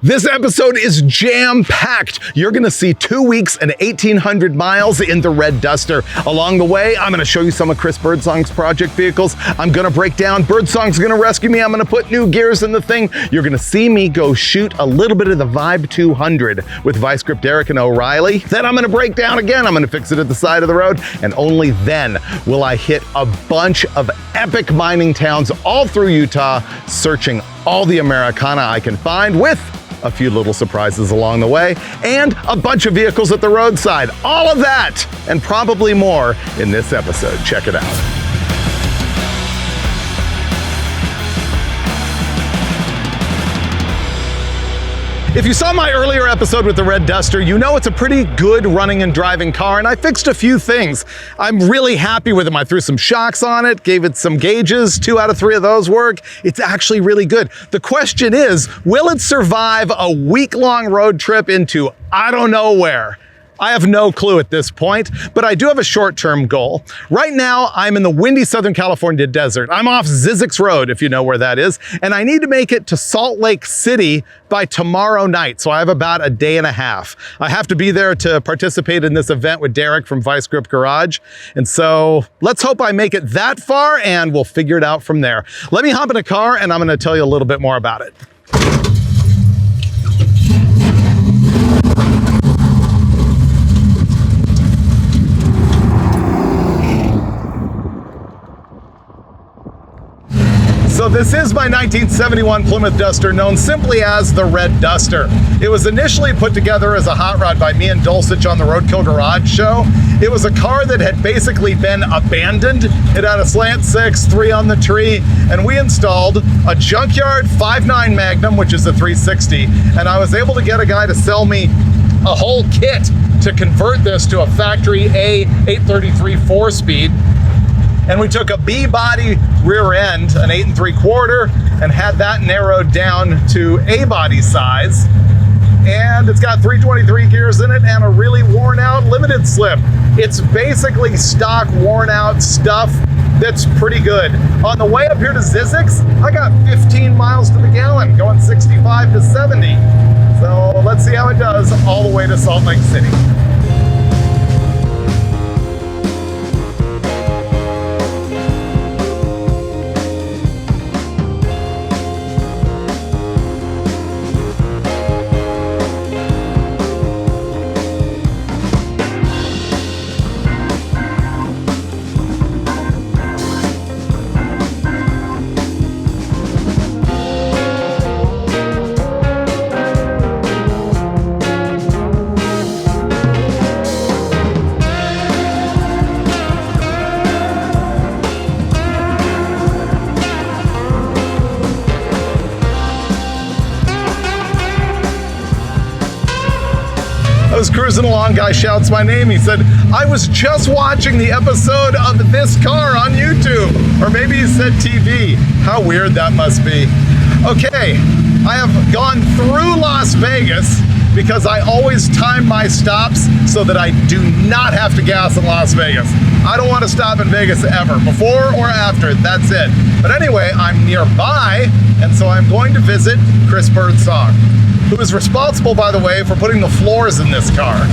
This episode is jam-packed. You're gonna see 2 weeks and 1,800 miles in the Red Duster. Along the way, I'm gonna show you some of Chris Birdsong's project vehicles. I'm gonna break down, Birdsong's gonna rescue me. I'm gonna put new gears in the thing. You're gonna see me go shoot a little bit of the Vibe 200 with Vice Grip Derek and O'Reilly. Then I'm gonna break down again. I'm gonna fix it at the side of the road. And only then will I hit a bunch of epic mining towns all through Utah, searching all the Americana I can find with a few little surprises along the way, and a bunch of vehicles at the roadside. All of that, and probably more in this episode. Check it out. If you saw my earlier episode with the Red Duster, you know it's a pretty good running and driving car, and I fixed a few things. I'm really happy with them. I threw some shocks on it, gave it some gauges, 2 out of 3 of those work. It's actually really good. The question is, will it survive a week-long road trip into I don't know where? I have no clue at this point, but I do have a short-term goal. Right now, I'm in the windy Southern California desert. I'm off Zizix Road, if you know where that is, and I need to make it to Salt Lake City by tomorrow night, so I have about a day and a half. I have to be there to participate in this event with Derek from Vice Grip Garage, and so let's hope I make it that far, and we'll figure it out from there. Let me hop in a car, and I'm gonna tell you a little bit more about it. So this is my 1971 Plymouth Duster, known simply as the Red Duster. It was initially put together as a hot rod by me and Dulcich on the Roadkill Garage show. It was a car that had basically been abandoned. It had a slant 6, 3 on the tree, and we installed a junkyard 5.9 Magnum, which is a 360, and I was able to get a guy to sell me a whole kit to convert this to a factory A 833 4-speed. And we took a B-body rear end, an 8 3/4, and had that narrowed down to A-body size. And it's got 323 gears in it and a really worn out limited slip. It's basically stock worn out stuff that's pretty good. On the way up here to Zizix, I got 15 miles to the gallon, going 65 to 70. So let's see how it does all the way to Salt Lake City. I was cruising along, guy shouts my name. He said, I was just watching the episode of this car on YouTube. Or maybe he said TV. How weird that must be. Okay, I have gone through Las Vegas because I always time my stops so that I do not have to gas in Las Vegas. I don't want to stop in Vegas ever, before or after, that's it. But anyway, I'm nearby, and so I'm going to visit Chris Birdsong, who is responsible, by the way, for putting the floors in this car.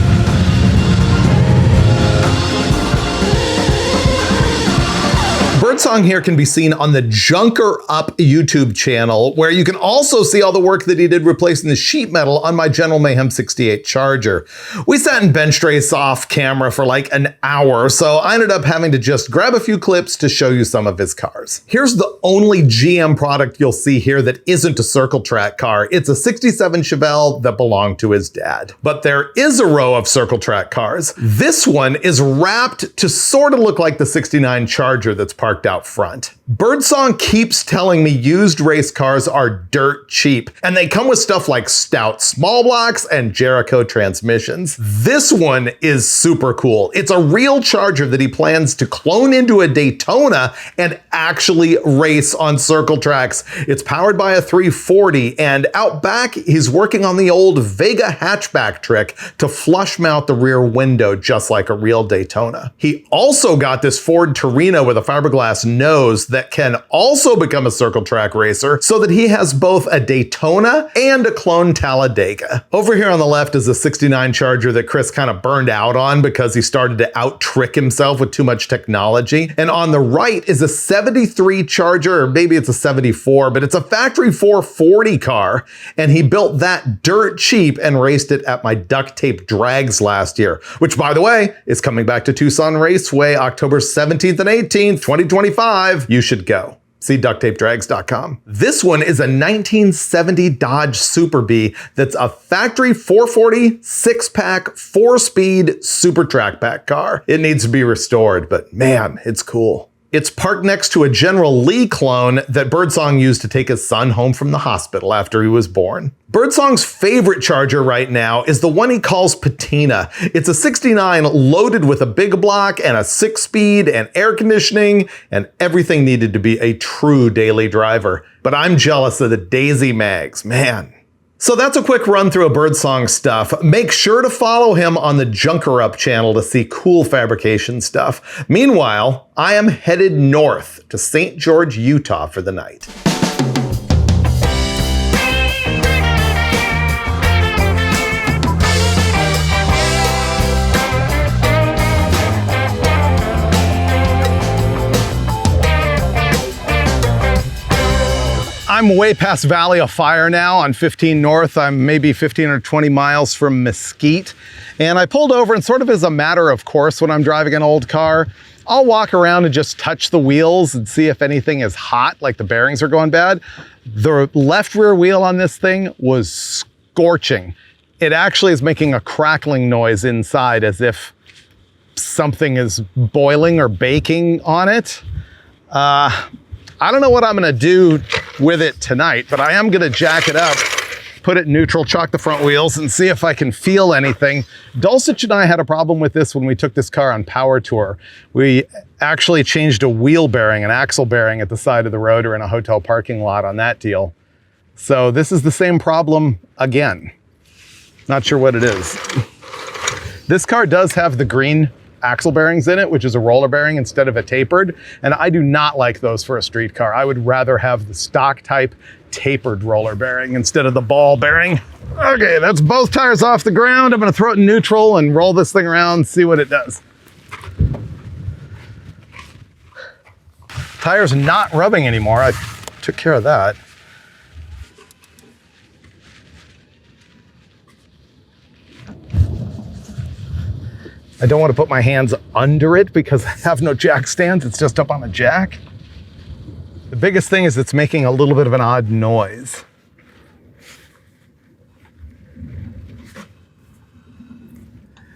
Birdsong here can be seen on the Junker Up YouTube channel, where you can also see all the work that he did replacing the sheet metal on my General Mayhem 68 Charger. We sat and bench race off camera for like an hour, so I ended up having to just grab a few clips to show you some of his cars. Here's the only GM product you'll see here that isn't a Circle Track car. It's a 67 Chevelle that belonged to his dad. But there is a row of Circle Track cars. This one is wrapped to sort of look like the 69 Charger that's parked out front. Birdsong keeps telling me used race cars are dirt cheap, and they come with stuff like stout small blocks and Jericho transmissions. This one is super cool. It's a real Charger that he plans to clone into a Daytona and actually race on circle tracks. It's powered by a 340, and out back, he's working on the old Vega hatchback trick to flush mount the rear window just like a real Daytona. He also got this Ford Torino with a fiberglass nose that can also become a circle track racer so that he has both a Daytona and a clone Talladega. Over here on the left is a 69 Charger that Chris kind of burned out on because he started to out-trick himself with too much technology. And on the right is a 73 Charger, or maybe it's a 74, but it's a factory 440 car. And he built that dirt cheap and raced it at my duct tape drags last year, which, by the way, is coming back to Tucson Raceway October 17th and 18th, 2025. You should go. See ducttapedrags.com. This one is a 1970 Dodge Super Bee that's a factory 440 6-pack 4-speed super track pack car. It needs to be restored, but man, it's cool. It's parked next to a General Lee clone that Birdsong used to take his son home from the hospital after he was born. Birdsong's favorite Charger right now is the one he calls Patina. It's a 69 loaded with a big block and a 6-speed and air conditioning, and everything needed to be a true daily driver. But I'm jealous of the Daisy Mags, man. So that's a quick run through of Birdsong stuff. Make sure to follow him on the Junker Up channel to see cool fabrication stuff. Meanwhile, I am headed north to St. George, Utah for the night. I'm way past Valley of Fire now on 15 North. I'm maybe 15 or 20 miles from Mesquite. And I pulled over, and sort of as a matter of course when I'm driving an old car, I'll walk around and just touch the wheels and see if anything is hot, like the bearings are going bad. The left rear wheel on this thing was scorching. It actually is making a crackling noise inside as if something is boiling or baking on it. I don't know what I'm gonna do with it tonight, but I am gonna jack it up, put it in neutral, chalk the front wheels, and see if I can feel anything. Dulcich and I had a problem with this when we took this car on power tour. We actually changed a wheel bearing, an axle bearing at the side of the road or in a hotel parking lot on that deal. So this is the same problem again. Not sure what it is. This car does have the green axle bearings in it, which is a roller bearing instead of a tapered, and I do not like those for a street car. I would rather have the stock type tapered roller bearing instead of the ball bearing. Okay, that's both tires off the ground. I'm gonna throw it in neutral and roll this thing around, see what it does. Tire's not rubbing anymore. I took care of that. I don't want to put my hands under it because I have no jack stands. It's just up on a jack. The biggest thing is it's making a little bit of an odd noise.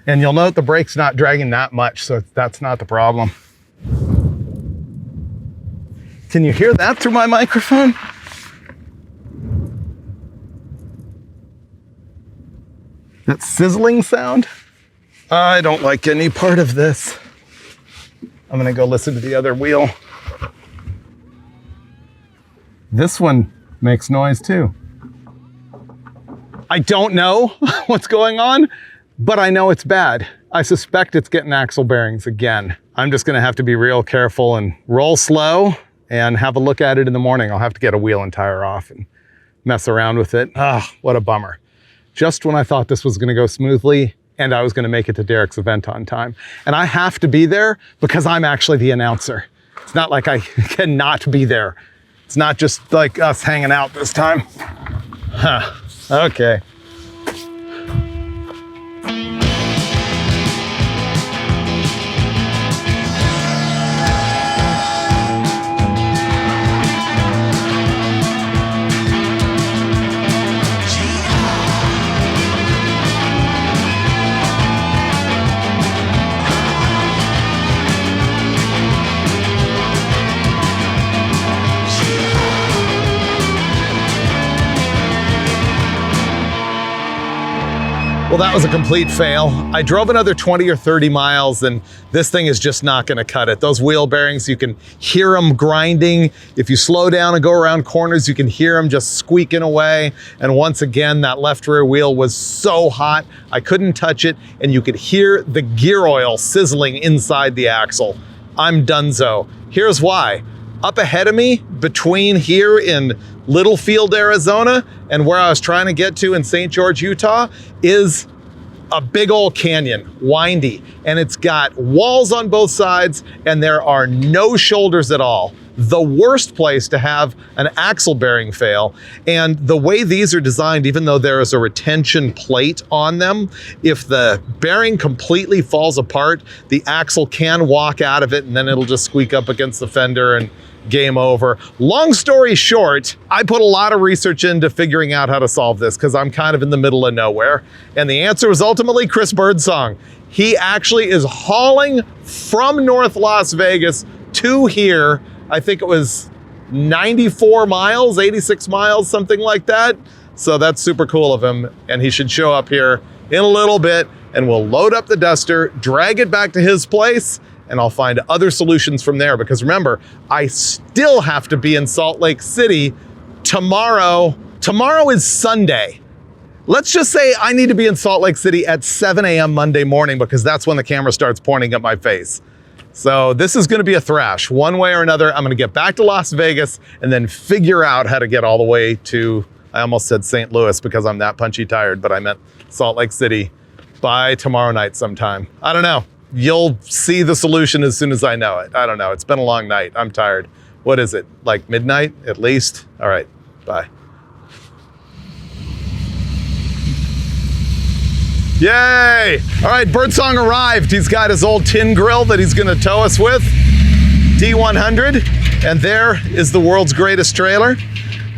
And you'll note the brake's not dragging that much, so that's not the problem. Can you hear that through my microphone? That sizzling sound? I don't like any part of this. I'm gonna go listen to the other wheel. This one makes noise too. I don't know what's going on, but I know it's bad. I suspect it's getting axle bearings again. I'm just gonna have to be real careful and roll slow and have a look at it in the morning. I'll have to get a wheel and tire off and mess around with it. Ah, what a bummer. Just when I thought this was gonna go smoothly, and I was gonna make it to Derek's event on time. And I have to be there because I'm actually the announcer. It's not like I cannot be there. It's not just like us hanging out this time. Huh, okay. Well, that was a complete fail. I drove another 20 or 30 miles and this thing is just not gonna cut it. Those wheel bearings, you can hear them grinding. If you slow down and go around corners, you can hear them just squeaking away. And once again, that left rear wheel was so hot, I couldn't touch it, and you could hear the gear oil sizzling inside the axle. I'm donezo. Here's why. Up ahead of me, between here in Littlefield, Arizona, and where I was trying to get to in St. George, Utah, is a big old canyon, windy, and it's got walls on both sides, and there are no shoulders at all. The worst place to have an axle bearing fail. And the way these are designed, even though there is a retention plate on them, if the bearing completely falls apart, the axle can walk out of it, and then it'll just squeak up against the fender and game over. Long story short, I put a lot of research into figuring out how to solve this because I'm kind of in the middle of nowhere. And the answer was ultimately Chris Birdsong. He actually is hauling from North Las Vegas to here. I think it was 94 miles, 86 miles, something like that. So that's super cool of him. And he should show up here in a little bit, and we'll load up the Duster, drag it back to his place, and I'll find other solutions from there. Because remember, I still have to be in Salt Lake City tomorrow. Tomorrow is Sunday. Let's just say I need to be in Salt Lake City at 7 a.m. Monday morning, because that's when the camera starts pointing at my face. So this is gonna be a thrash. One way or another, I'm gonna get back to Las Vegas and then figure out how to get all the way to, I almost said St. Louis because I'm that punchy tired, but I meant Salt Lake City by tomorrow night sometime. I don't know. You'll see the solution as soon as I know it. I don't know. It's been a long night. I'm tired. What is it? Like midnight at least? All right. Bye. Yay! All right, Birdsong arrived. He's got his old tin grill that he's gonna tow us with, D100, and there is the world's greatest trailer.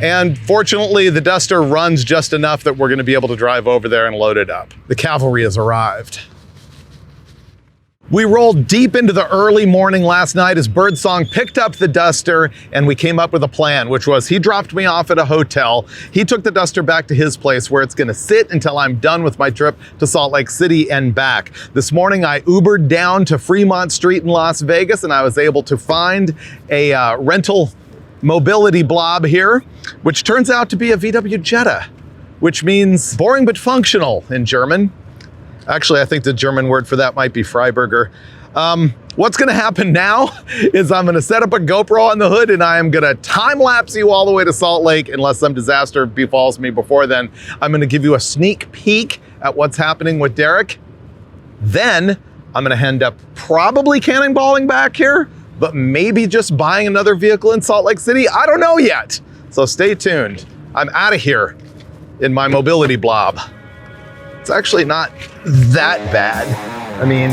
And fortunately, the Duster runs just enough that we're gonna be able to drive over there and load it up. The cavalry has arrived. We rolled deep into the early morning last night as Birdsong picked up the Duster, and we came up with a plan, which was he dropped me off at a hotel. He took the Duster back to his place where it's gonna sit until I'm done with my trip to Salt Lake City and back. This morning, I Ubered down to Fremont Street in Las Vegas, and I was able to find a rental mobility blob here, which turns out to be a VW Jetta, which means boring but functional in German. Actually, I think the German word for that might be Freiburger. What's gonna happen now is I'm gonna set up a GoPro on the hood, and I am gonna time lapse you all the way to Salt Lake unless some disaster befalls me before then. I'm gonna give you a sneak peek at what's happening with Derek. Then I'm gonna end up probably cannonballing back here, but maybe just buying another vehicle in Salt Lake City. I don't know yet. So stay tuned. I'm out of here in my mobility blob. It's actually not that bad. I mean,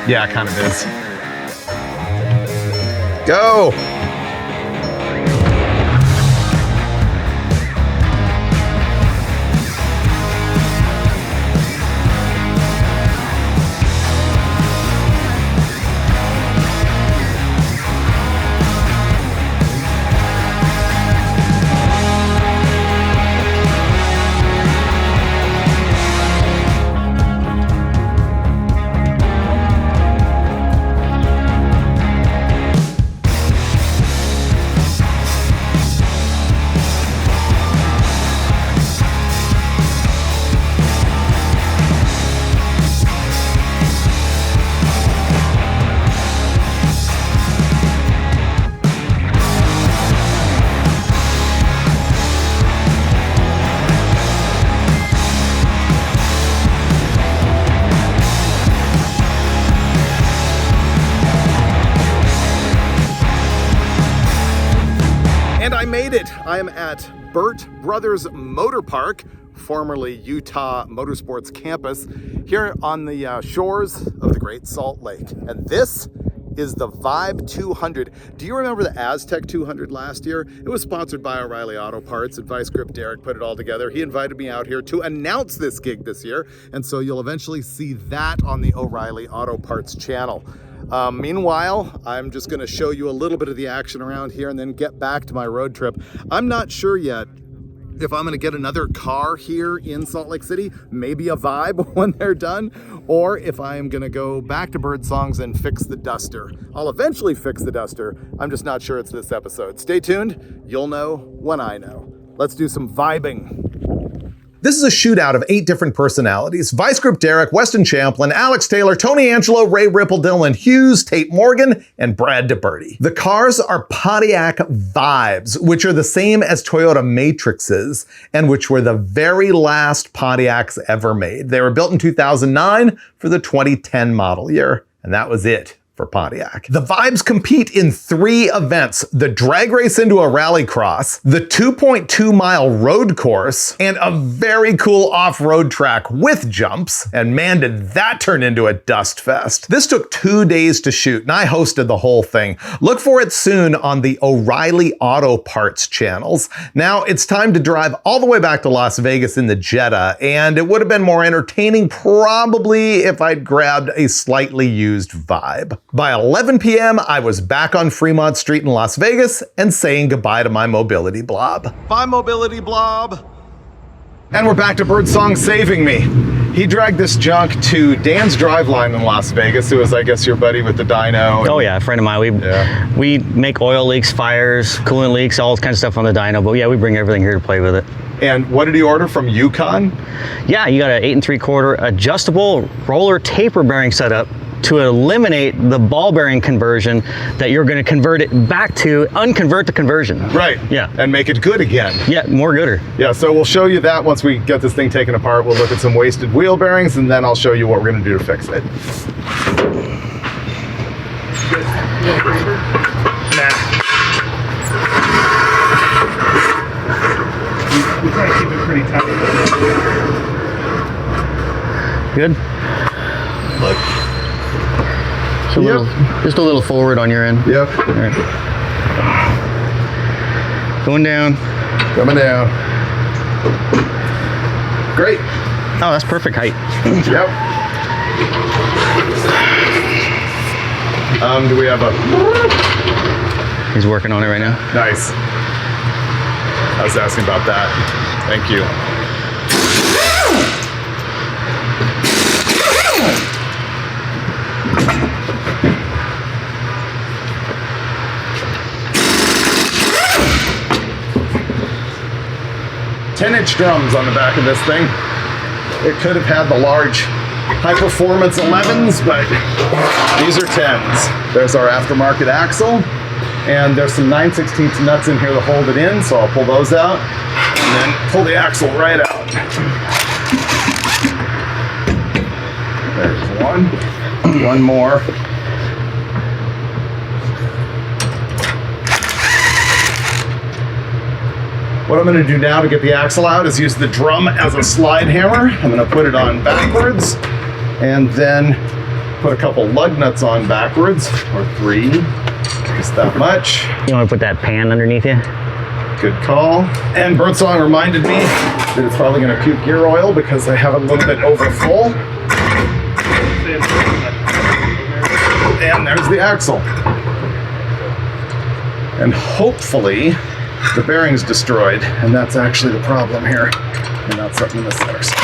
yeah, it kind of is. Go. I am at Bert Brothers Motor Park, formerly Utah Motorsports Campus, here on the shores of the Great Salt Lake. And this is the Vibe 200. Do you remember the Aztec 200 last year? It was sponsored by O'Reilly Auto Parts, and Vice Grip Derek put it all together. He invited me out here to announce this gig this year, and so you'll eventually see that on the O'Reilly Auto Parts channel. Meanwhile, I'm just gonna show you a little bit of the action around here and then get back to my road trip. I'm not sure yet if I'm gonna get another car here in Salt Lake City, maybe a Vibe when they're done, or if I am gonna go back to Birdsong's and fix the Duster. I'll eventually fix the Duster. I'm just not sure it's this episode. Stay tuned, you'll know when I know. Let's do some vibing. This is a shootout of 8 different personalities: Vice Grip Derek, Weston Champlin, Alex Taylor, Tony Angelo, Ray Ripple, Dylan Hughes, Tate Morgan, and Brad DeBerti. The cars are Pontiac Vibes, which are the same as Toyota Matrixes, and which were the very last Pontiacs ever made. They were built in 2009 for the 2010 model year, and that was it for Pontiac. The Vibes compete in 3 events: the drag race into a rallycross, the 2.2-mile road course, and a very cool off-road track with jumps. And man, did that turn into a dust fest. This took 2 days to shoot, and I hosted the whole thing. Look for it soon on the O'Reilly Auto Parts channels. Now it's time to drive all the way back to Las Vegas in the Jetta, and it would have been more entertaining probably if I'd grabbed a slightly used Vibe. By 11 p.m., I was back on Fremont Street in Las Vegas and saying goodbye to my mobility blob. Bye, mobility blob. And we're back to Birdsong saving me. He dragged this junk to Dan's Driveline in Las Vegas, who is, I guess, your buddy with the dyno. Oh yeah, a friend of mine. We make oil leaks, fires, coolant leaks, all kinds of stuff on the dyno. But yeah, we bring everything here to play with it. And what did he order from Yukon? Yeah, you got an 8 3/4 adjustable roller taper bearing setup to eliminate the ball bearing conversion that you're going to convert it back to, unconvert the conversion. Right. Yeah. And make it good again. Yeah, more gooder. Yeah, so we'll show you that once we get this thing taken apart. We'll look at some wasted wheel bearings, and then I'll show you what we're going to do to fix it. We try to keep it pretty tight. Good? Look. Just a little forward on your end. Yep. All right. Going down. Coming down. Great. Oh, that's perfect height. Yep. Do we have a... He's working on it right now. Nice. I was asking about that. Thank you. 10-inch drums on the back of this thing. It could have had the large high-performance 11s, but these are 10s. There's our aftermarket axle, and there's some 9/16 nuts in here to hold it in, so I'll pull those out, and then pull the axle right out. There's one more. What I'm going to do now to get the axle out is use the drum as a slide hammer. I'm going to put it on backwards and then put a couple lug nuts on backwards, or 3, just that much. You want to put that pan underneath you? Good call. And Birdsong reminded me that it's probably going to puke gear oil because I have a little bit over full. And there's the axle. And hopefully the bearing's destroyed, and that's actually the problem here, and not something in the center side.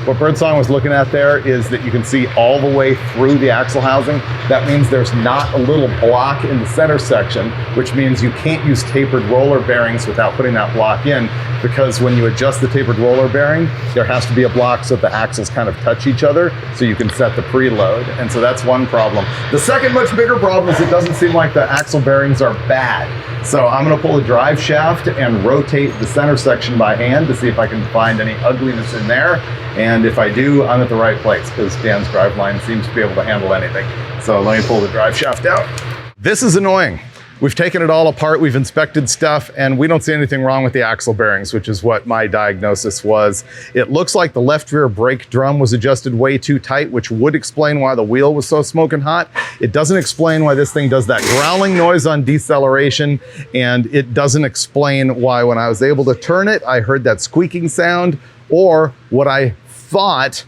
What Birdsong was looking at there is that you can see all the way through the axle housing. That means there's not a little block in the center section, which means you can't use tapered roller bearings without putting that block in, because when you adjust the tapered roller bearing, there has to be a block so the axles kind of touch each other so you can set the preload. And so that's one problem. The second much bigger problem is it doesn't seem like the axle bearings are bad. So I'm going to pull the drive shaft and rotate the center section by hand to see if I can find any ugliness in there. And if I do, I'm at the right place, because Dan's Driveline seems to be able to handle anything. So let me pull the drive shaft out. This is annoying. We've taken it all apart, we've inspected stuff, and we don't see anything wrong with the axle bearings, which is what my diagnosis was. It looks like the left rear brake drum was adjusted way too tight, which would explain why the wheel was so smoking hot. It doesn't explain why this thing does that growling noise on deceleration, and it doesn't explain why when I was able to turn it, I heard that squeaking sound, or what I thought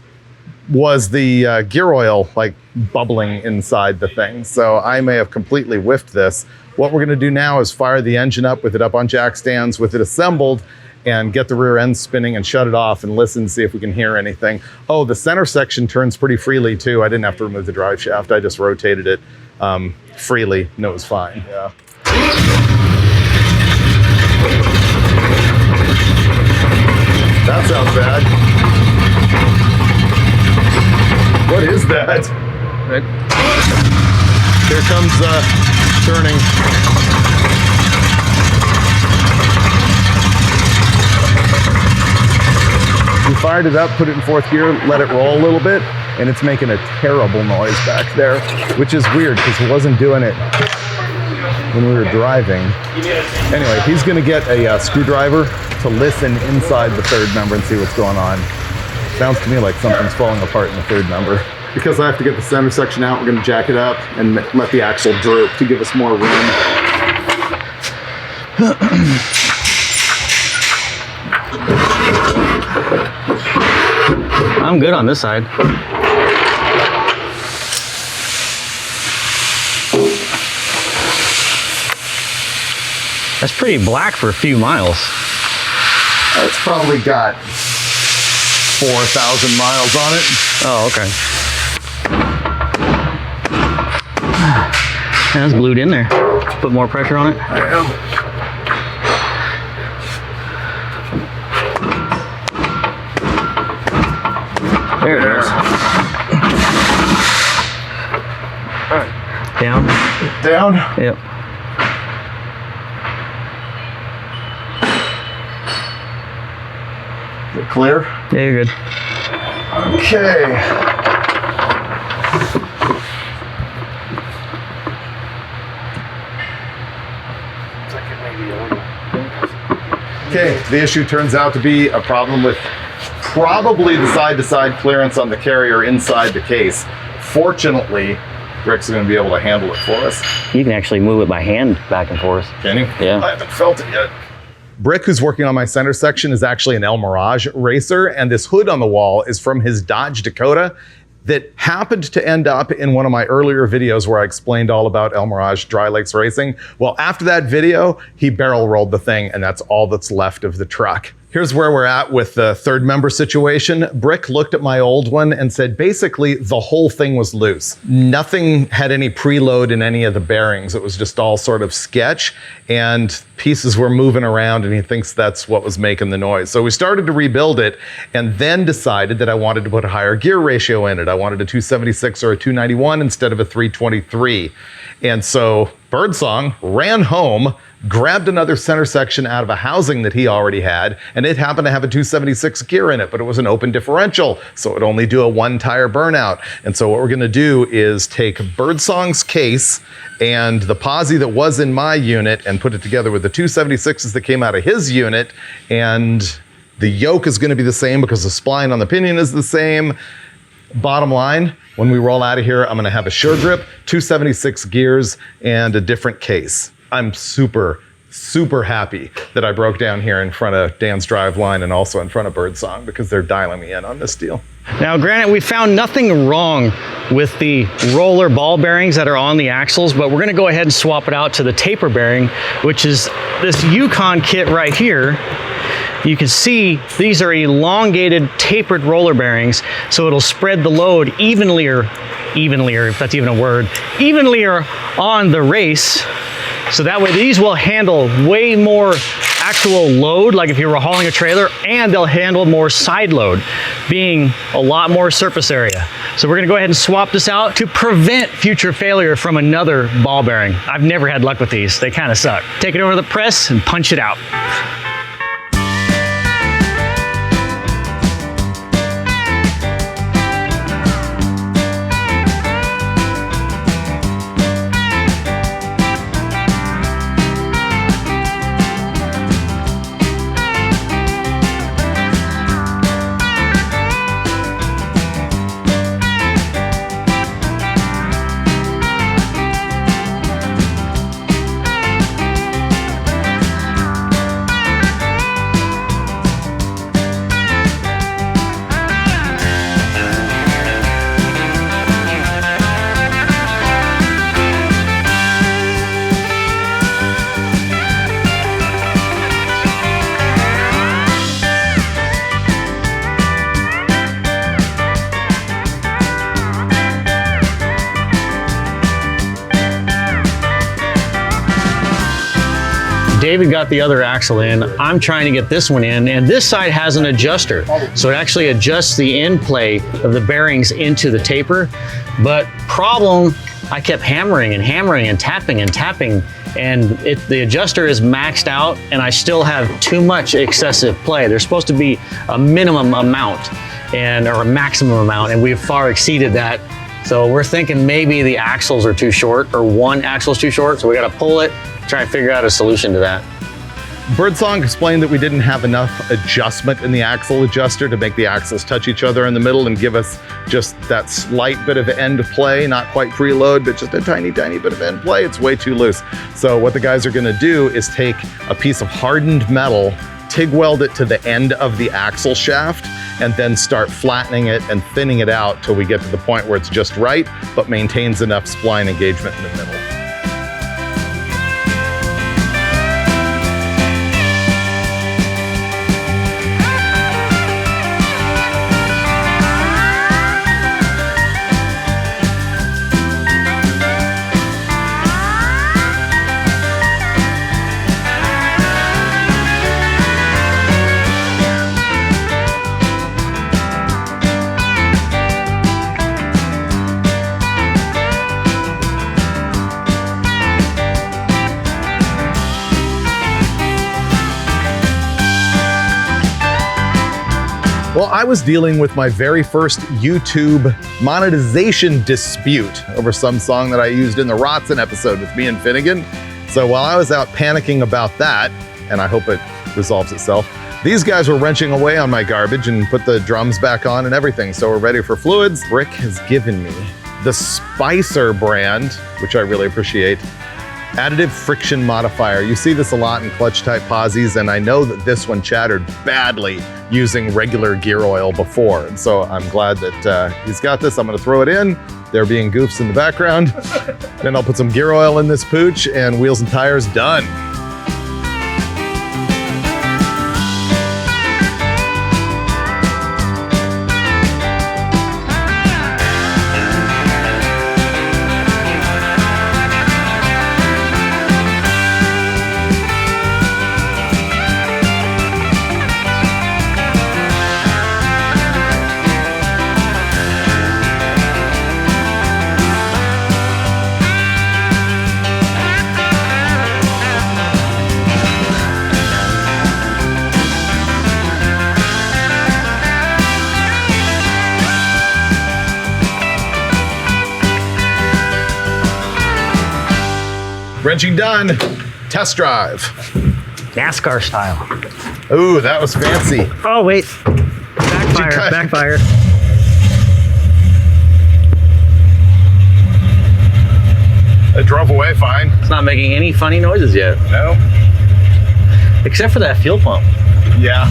was the gear oil like bubbling inside the thing. So I may have completely whiffed this. What we're gonna do now is fire the engine up with it up on jack stands, with it assembled, and get the rear end spinning and shut it off and listen, see if we can hear anything. Oh, the center section turns pretty freely too. I didn't have to remove the drive shaft. I just rotated it freely and it was fine. Yeah. That sounds bad. What is that? Right. Here comes turning. We fired it up, put it in fourth gear, let it roll a little bit, and it's making a terrible noise back there, which is weird because it wasn't doing it when we were driving. Anyway, he's gonna get a screwdriver to listen inside the third member and see what's going on. Sounds to me like something's falling apart in the third member. Because I have to get the center section out, we're gonna jack it up and let the axle droop to give us more room. I'm good on this side. That's pretty black for a few miles. It's probably got 4,000 miles on it. Oh, okay. That's glued in there. Put more pressure on it. I am. There it is. All right. Down. Down? Yep. Is it clear? Yeah, you're good. Okay. Okay, the issue turns out to be a problem with probably the side-to-side clearance on the carrier inside the case. Fortunately, Rick's going to be able to handle it for us. You can actually move it by hand back and forth. Can you? Yeah. I haven't felt it yet. Brick, who's working on my center section, is actually an El Mirage racer, and this hood on the wall is from his Dodge Dakota that happened to end up in one of my earlier videos where I explained all about El Mirage Dry Lakes Racing. Well, after that video, he barrel rolled the thing, and that's all that's left of the truck. Here's where we're at with the third member situation. Brick looked at my old one and said, basically, the whole thing was loose. Nothing had any preload in any of the bearings. It was just all sort of sketch, and pieces were moving around, and he thinks that's what was making the noise. So we started to rebuild it, and then decided that I wanted to put a higher gear ratio in it. I wanted a 276 or a 291 instead of a 323. And so Birdsong ran home, grabbed another center section out of a housing that he already had, and it happened to have a 276 gear in it, but it was an open differential, so it would only do a one tire burnout. And so what we're gonna do is take Birdsong's case and the posi that was in my unit and put it together with the 276s that came out of his unit, and the yoke is gonna be the same because the spline on the pinion is the same. Bottom line, when we roll out of here, I'm gonna have a Sure Grip, 276 gears, and a different case. I'm super, super happy that I broke down here in front of Dan's Driveline and also in front of Birdsong because they're dialing me in on this deal. Now, granted, we found nothing wrong with the roller ball bearings that are on the axles, but we're gonna go ahead and swap it out to the taper bearing, which is this Yukon kit right here. You can see these are elongated tapered roller bearings, so it'll spread the load evenlier, if that's even a word, evenlier on the race. So that way these will handle way more actual load, like if you were hauling a trailer, and they'll handle more side load, being a lot more surface area. So we're gonna go ahead and swap this out to prevent future failure from another ball bearing. I've never had luck with these. They kind of suck. Take it over to the press and punch it out. David got the other axle in. I'm trying to get this one in, and this side has an adjuster. So it actually adjusts the end play of the bearings into the taper. But problem, I kept hammering and hammering and tapping, and the adjuster is maxed out, and I still have too much excessive play. There's supposed to be a minimum amount or a maximum amount, and we've far exceeded that. So we're thinking maybe the axles are too short, or one axle's too short, so we gotta pull it, try and figure out a solution to that. Birdsong explained that we didn't have enough adjustment in the axle adjuster to make the axles touch each other in the middle and give us just that slight bit of end play, not quite preload, but just a tiny, tiny bit of end play. It's way too loose. So what the guys are gonna do is take a piece of hardened metal, TIG weld it to the end of the axle shaft, and then start flattening it and thinning it out till we get to the point where it's just right, but maintains enough spline engagement in the middle. Well, I was dealing with my very first YouTube monetization dispute over some song that I used in the Roth episode with me and Finnegan. So while I was out panicking about that, and I hope it resolves itself, these guys were wrenching away on my garbage and put the drums back on and everything. So we're ready for fluids. Rick has given me the Spicer brand, which I really appreciate, additive friction modifier. You see this a lot in clutch type posies, and I know that this one chattered badly using regular gear oil before. And so I'm glad that he's got this. I'm gonna throw it in. There being goofs in the background. Then I'll put some gear oil in this pooch and wheels and tires done. Wrenching done. Test drive. NASCAR style. Ooh, that was fancy. Oh, wait. Backfire. It drove away fine. It's not making any funny noises yet. No. Except for that fuel pump. Yeah.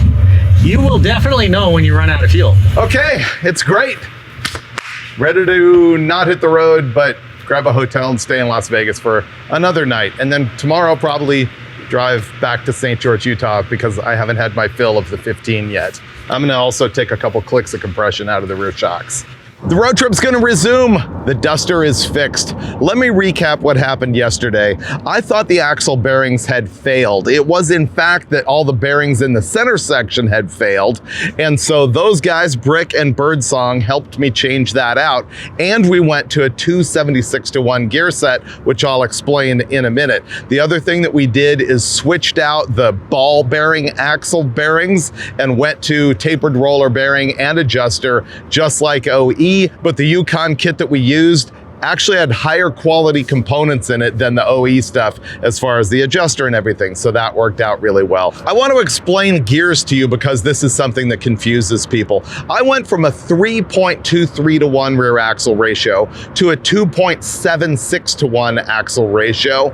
You will definitely know when you run out of fuel. Okay, it's great. Ready to not hit the road, but grab a hotel and stay in Las Vegas for another night. And then tomorrow probably drive back to St. George, Utah, because I haven't had my fill of the 15 yet. I'm gonna also take a couple clicks of compression out of the rear shocks. The road trip's gonna resume. The Duster is fixed. Let me recap what happened yesterday. I thought the axle bearings had failed. It was in fact that all the bearings in the center section had failed. And so those guys, Brick and Birdsong, helped me change that out. And we went to a 276-to-1 gear set, which I'll explain in a minute. The other thing that we did is switched out the ball bearing axle bearings and went to tapered roller bearing and adjuster, just like OE. But the Yukon kit that we used actually had higher quality components in it than the OE stuff as far as the adjuster and everything, so that worked out really well. I want to explain gears to you because this is something that confuses people. I went from a 3.23-to-1 rear axle ratio to a 2.76-to-1 axle ratio,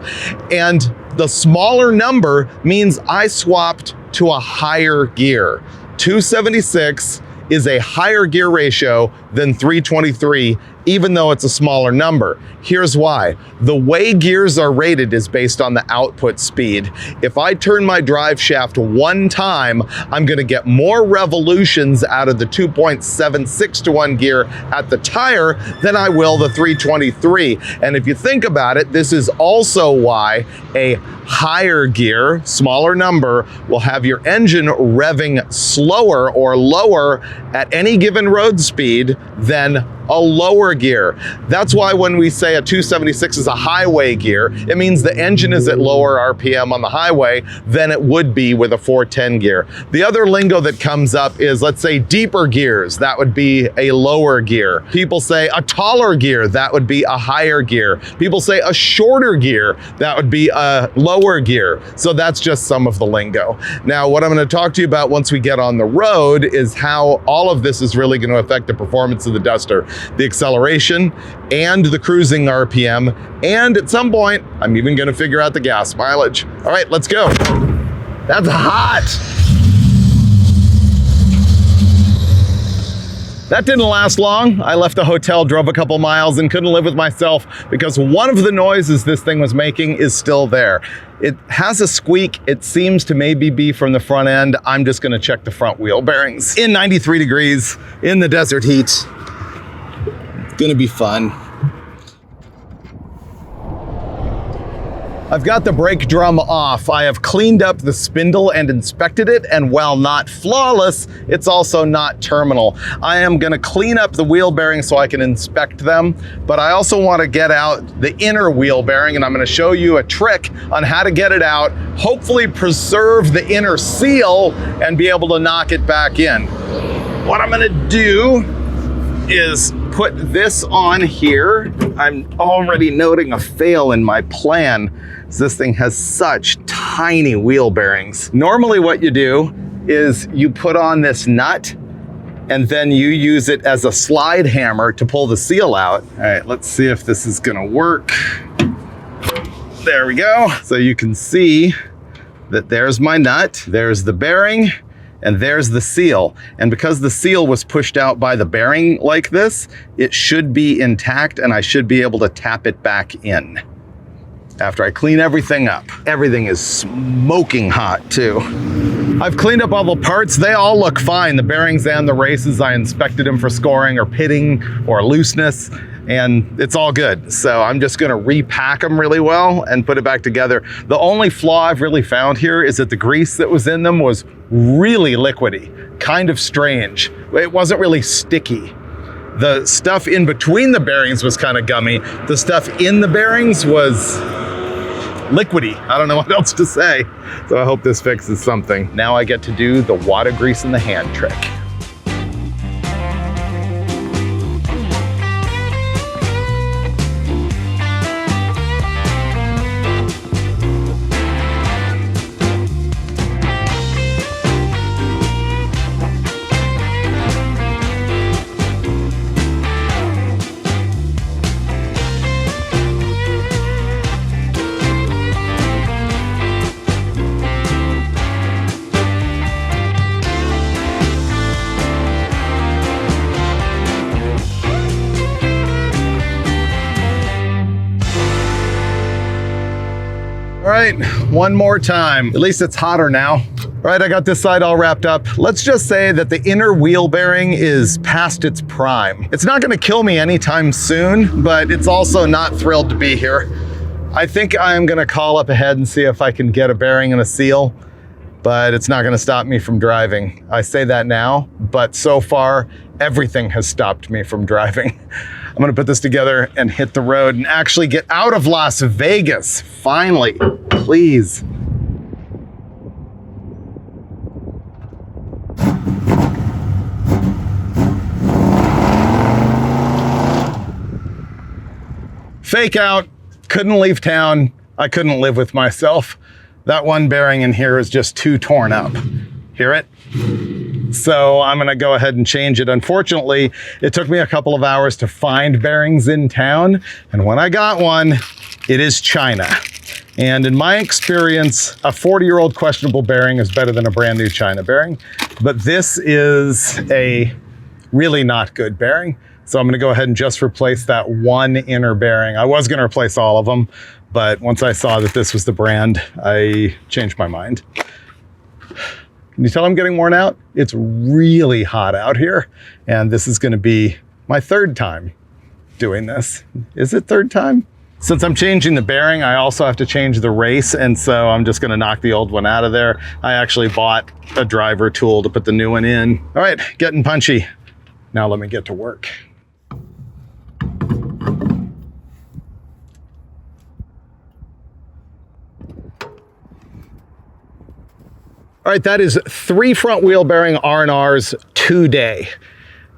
and the smaller number means I swapped to a higher gear. 276 is a higher gear ratio than 323, even though it's a smaller number. Here's why. The way gears are rated is based on the output speed. If I turn my drive shaft one time, I'm gonna get more revolutions out of the 2.76-to-1 gear at the tire than I will the 323. And if you think about it, this is also why a higher gear, smaller number, will have your engine revving slower or lower at any given road speed than a lower gear. That's why when we say a 276 is a highway gear, it means the engine is at lower RPM on the highway than it would be with a 410 gear. The other lingo that comes up is, let's say, deeper gears. That would be a lower gear. People say a taller gear. That would be a higher gear. People say a shorter gear. That would be a lower gear. So that's just some of the lingo. Now, what I'm going to talk to you about once we get on the road is how all of this is really going to affect the performance of the Duster. The acceleration and the cruising RPM, and at some point, I'm even gonna figure out the gas mileage. All right, let's go. That's hot. That didn't last long. I left the hotel, drove a couple miles, and couldn't live with myself because one of the noises this thing was making is still there. It has a squeak. It seems to maybe be from the front end. I'm just gonna check the front wheel bearings. In 93 degrees, in the desert heat. Gonna be fun. I've got the brake drum off. I have cleaned up the spindle and inspected it, and while not flawless, it's also not terminal. I am gonna clean up the wheel bearings so I can inspect them, but I also wanna get out the inner wheel bearing, and I'm gonna show you a trick on how to get it out, hopefully preserve the inner seal, and be able to knock it back in. What I'm gonna do is put this on here. I'm already noting a fail in my plan. This thing has such tiny wheel bearings. Normally what you do is you put on this nut and then you use it as a slide hammer to pull the seal out. All right, let's see if this is gonna work. There we go. So you can see that there's my nut, there's the bearing, and there's the seal. And because the seal was pushed out by the bearing like this, it should be intact and I should be able to tap it back in after I clean everything up. Everything is smoking hot too. I've cleaned up all the parts. They all look fine. The bearings and the races, I inspected them for scoring or pitting or looseness, and it's all good. So I'm just gonna repack them really well and put it back together. The only flaw I've really found here is that the grease that was in them was really liquidy, kind of strange. It wasn't really sticky. The stuff in between the bearings was kind of gummy. The stuff in the bearings was liquidy. I don't know what else to say. So I hope this fixes something. Now I get to do the water grease in the hand trick. All right, one more time. At least it's hotter now. All right, I got this side all wrapped up. Let's just say that the inner wheel bearing is past its prime. It's not gonna kill me anytime soon, but it's also not thrilled to be here. I think I'm gonna call up ahead and see if I can get a bearing and a seal, but it's not gonna stop me from driving. I say that now, but so far, everything has stopped me from driving. I'm gonna put this together and hit the road and actually get out of Las Vegas, finally, please. Fake out, couldn't leave town. I couldn't live with myself. That one bearing in here is just too torn up. Hear it? So I'm gonna go ahead and change it. Unfortunately, it took me a couple of hours to find bearings in town. And when I got one, it is China. And in my experience, a 40-year-old questionable bearing is better than a brand new China bearing. But this is a really not good bearing. So I'm gonna go ahead and just replace that one inner bearing. I was gonna replace all of them, but once I saw that this was the brand, I changed my mind. Can you tell I'm getting worn out? It's really hot out here, and this is gonna be my third time doing this. Is it third time? Since I'm changing the bearing, I also have to change the race, and so I'm just gonna knock the old one out of there. I actually bought a driver tool to put the new one in. All right, getting punchy. Now let me get to work. All right, that is 3 front wheel bearing R&Rs today.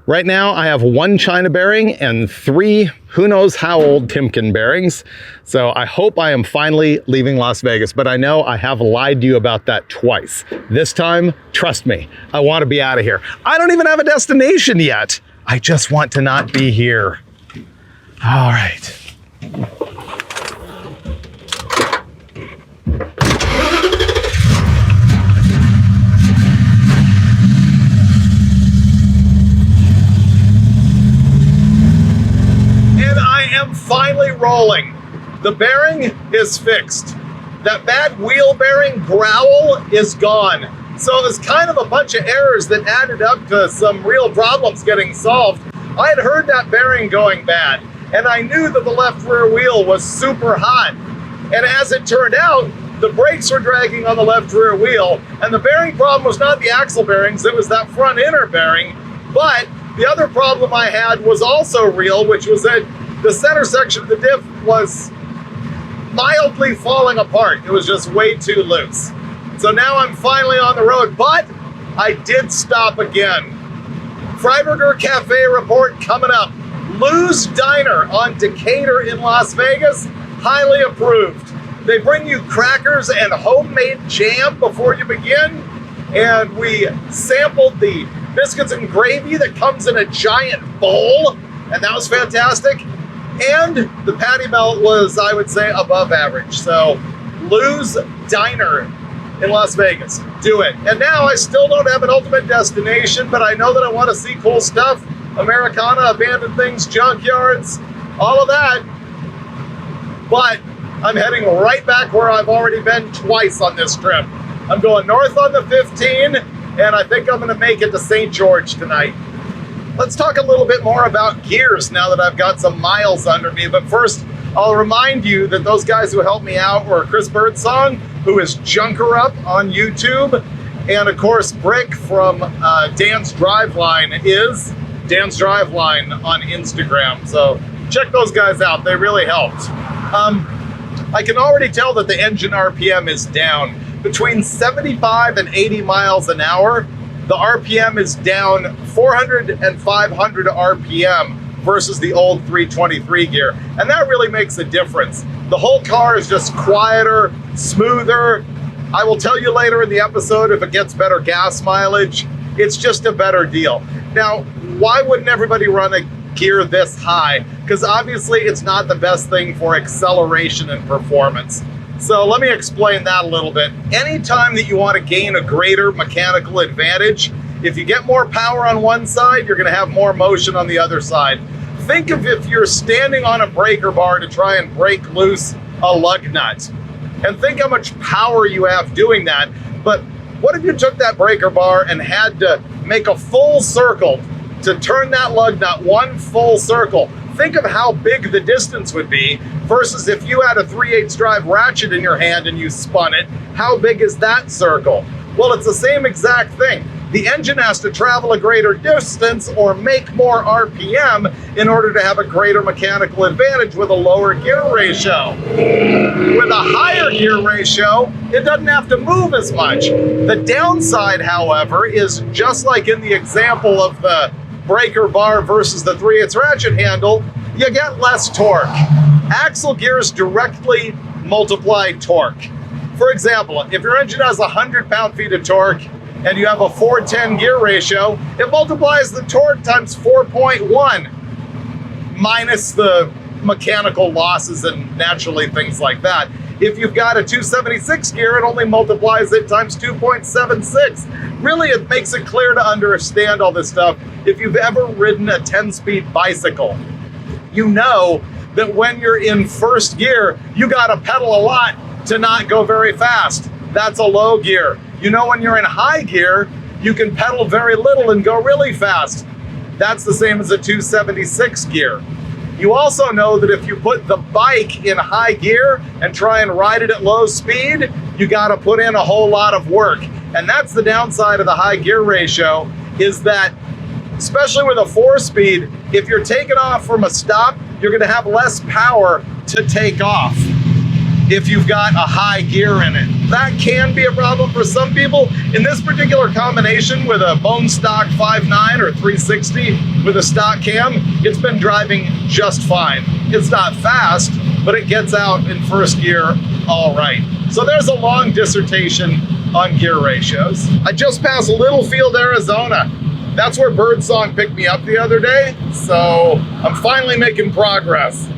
Right now, I have 1 China bearing and 3 who knows how old Timken bearings. So I hope I am finally leaving Las Vegas, but I know I have lied to you about that twice. This time, trust me, I want to be out of here. I don't even have a destination yet. I just want to not be here. All right. Finally rolling. The bearing is fixed. That bad wheel bearing growl is gone. So it was kind of a bunch of errors that added up to some real problems getting solved. I had heard that bearing going bad, and I knew that the left rear wheel was super hot. And as it turned out, the brakes were dragging on the left rear wheel, and the bearing problem was not the axle bearings, it was that front inner bearing. But the other problem I had was also real, which was that the center section of the diff was mildly falling apart. It was just way too loose. So now I'm finally on the road, but I did stop again. Freiburger Cafe report coming up. Lou's Diner on Decatur in Las Vegas, highly approved. They bring you crackers and homemade jam before you begin, and we sampled the biscuits and gravy that comes in a giant bowl, and that was fantastic. And the patty melt was, I would say, above average. So Lou's Diner in Las Vegas, do it. And now I still don't have an ultimate destination, but I know that I want to see cool stuff. Americana, abandoned things, junkyards, all of that. But I'm heading right back where I've already been twice on this trip. I'm going north on the 15, and I think I'm gonna make it to St. George tonight. Let's talk a little bit more about gears now that I've got some miles under me. But first, I'll remind you that those guys who helped me out were Chris Birdsong, who is Junker Up on YouTube, and of course, Brick from Dan's Driveline is Dan's Driveline on Instagram. So check those guys out, they really helped. I can already tell that the engine RPM is down. Between 75 and 80 miles an hour, the RPM is down 400 and 500 RPM versus the old 323 gear. And that really makes a difference. The whole car is just quieter, smoother. I will tell you later in the episode if it gets better gas mileage. It's just a better deal. Now, why wouldn't everybody run a gear this high? Because obviously it's not the best thing for acceleration and performance. So let me explain that a little bit. Anytime that you want to gain a greater mechanical advantage, if you get more power on one side, you're going to have more motion on the other side. Think of if you're standing on a breaker bar to try and break loose a lug nut. And think how much power you have doing that. But what if you took that breaker bar and had to make a full circle to turn that lug nut one full circle? Think of how big the distance would be versus if you had a 3/8 drive ratchet in your hand and you spun it. How big is that circle? Well, it's the same exact thing. The engine has to travel a greater distance or make more RPM in order to have a greater mechanical advantage with a lower gear ratio. With a higher gear ratio, it doesn't have to move as much. The downside, however, is just like in the example of the breaker bar versus the 3/8 ratchet handle, you get less torque. Axle gears directly multiply torque. For example, if your engine has 100 pound-feet of torque and you have a 4:10 gear ratio, it multiplies the torque times 4.1 minus the mechanical losses and naturally things like that. If you've got a 276 gear, it only multiplies it times 2.76. Really, it makes it clear to understand all this stuff. If you've ever ridden a 10-speed bicycle, you know that when you're in first gear, you gotta pedal a lot to not go very fast. That's a low gear. You know when you're in high gear, you can pedal very little and go really fast. That's the same as a 276 gear. You also know that if you put the bike in high gear and try and ride it at low speed, you got to put in a whole lot of work. And that's the downside of the high gear ratio, is that especially with a 4-speed, if you're taking off from a stop, you're going to have less power to take off if you've got a high gear in it. That can be a problem for some people. In this particular combination with a bone stock 5.9 or 360 with a stock cam, it's been driving just fine. It's not fast, but it gets out in first gear all right. So there's a long dissertation on gear ratios. I just passed Littlefield, Arizona. That's where Birdsong picked me up the other day, so I'm finally making progress.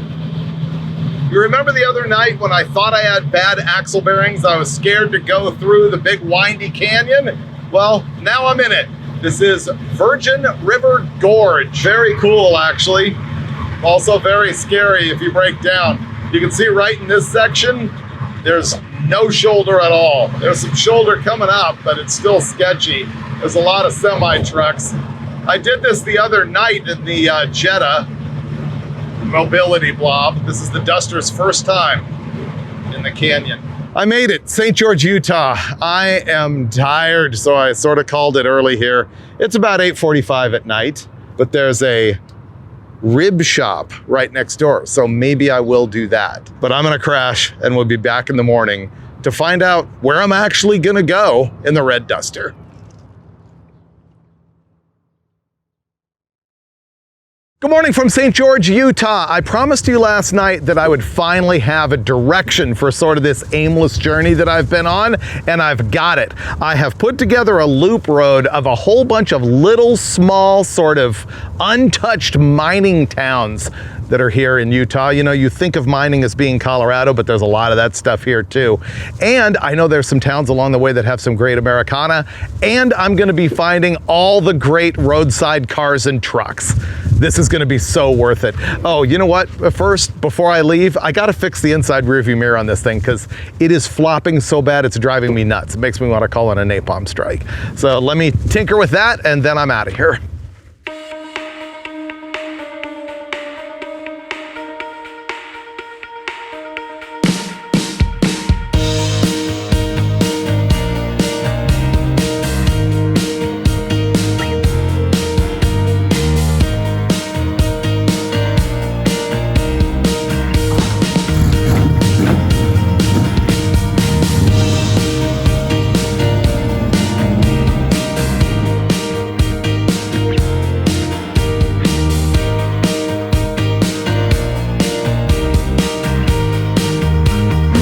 You remember the other night when I thought I had bad axle bearings? I was scared to go through the big windy canyon? Well, now I'm in it. This is Virgin River Gorge. Very cool, actually. Also very scary if you break down. You can see right in this section, there's no shoulder at all. There's some shoulder coming up, but it's still sketchy. There's a lot of semi-trucks. I did this the other night in the Jetta mobility blob. This is the Duster's first time in the canyon. I made it, St. George, Utah. I am tired, so I sort of called it early here. It's about 8:45 at night, but there's a rib shop right next door, so maybe I will do that. But I'm gonna crash and we'll be back in the morning to find out where I'm actually gonna go in the red Duster. Good morning from St. George, Utah. I promised you last night that I would finally have a direction for sort of this aimless journey that I've been on, and I've got it. I have put together a loop road of a whole bunch of little, small, sort of untouched mining towns that are here in Utah. You know, you think of mining as being Colorado, but there's a lot of that stuff here too. And I know there's some towns along the way that have some great Americana, and I'm gonna be finding all the great roadside cars and trucks. This is gonna be so worth it. Oh, you know what? First, before I leave, I gotta fix the inside rearview mirror on this thing because it is flopping so bad it's driving me nuts. It makes me wanna call in a napalm strike. So let me tinker with that and then I'm out of here.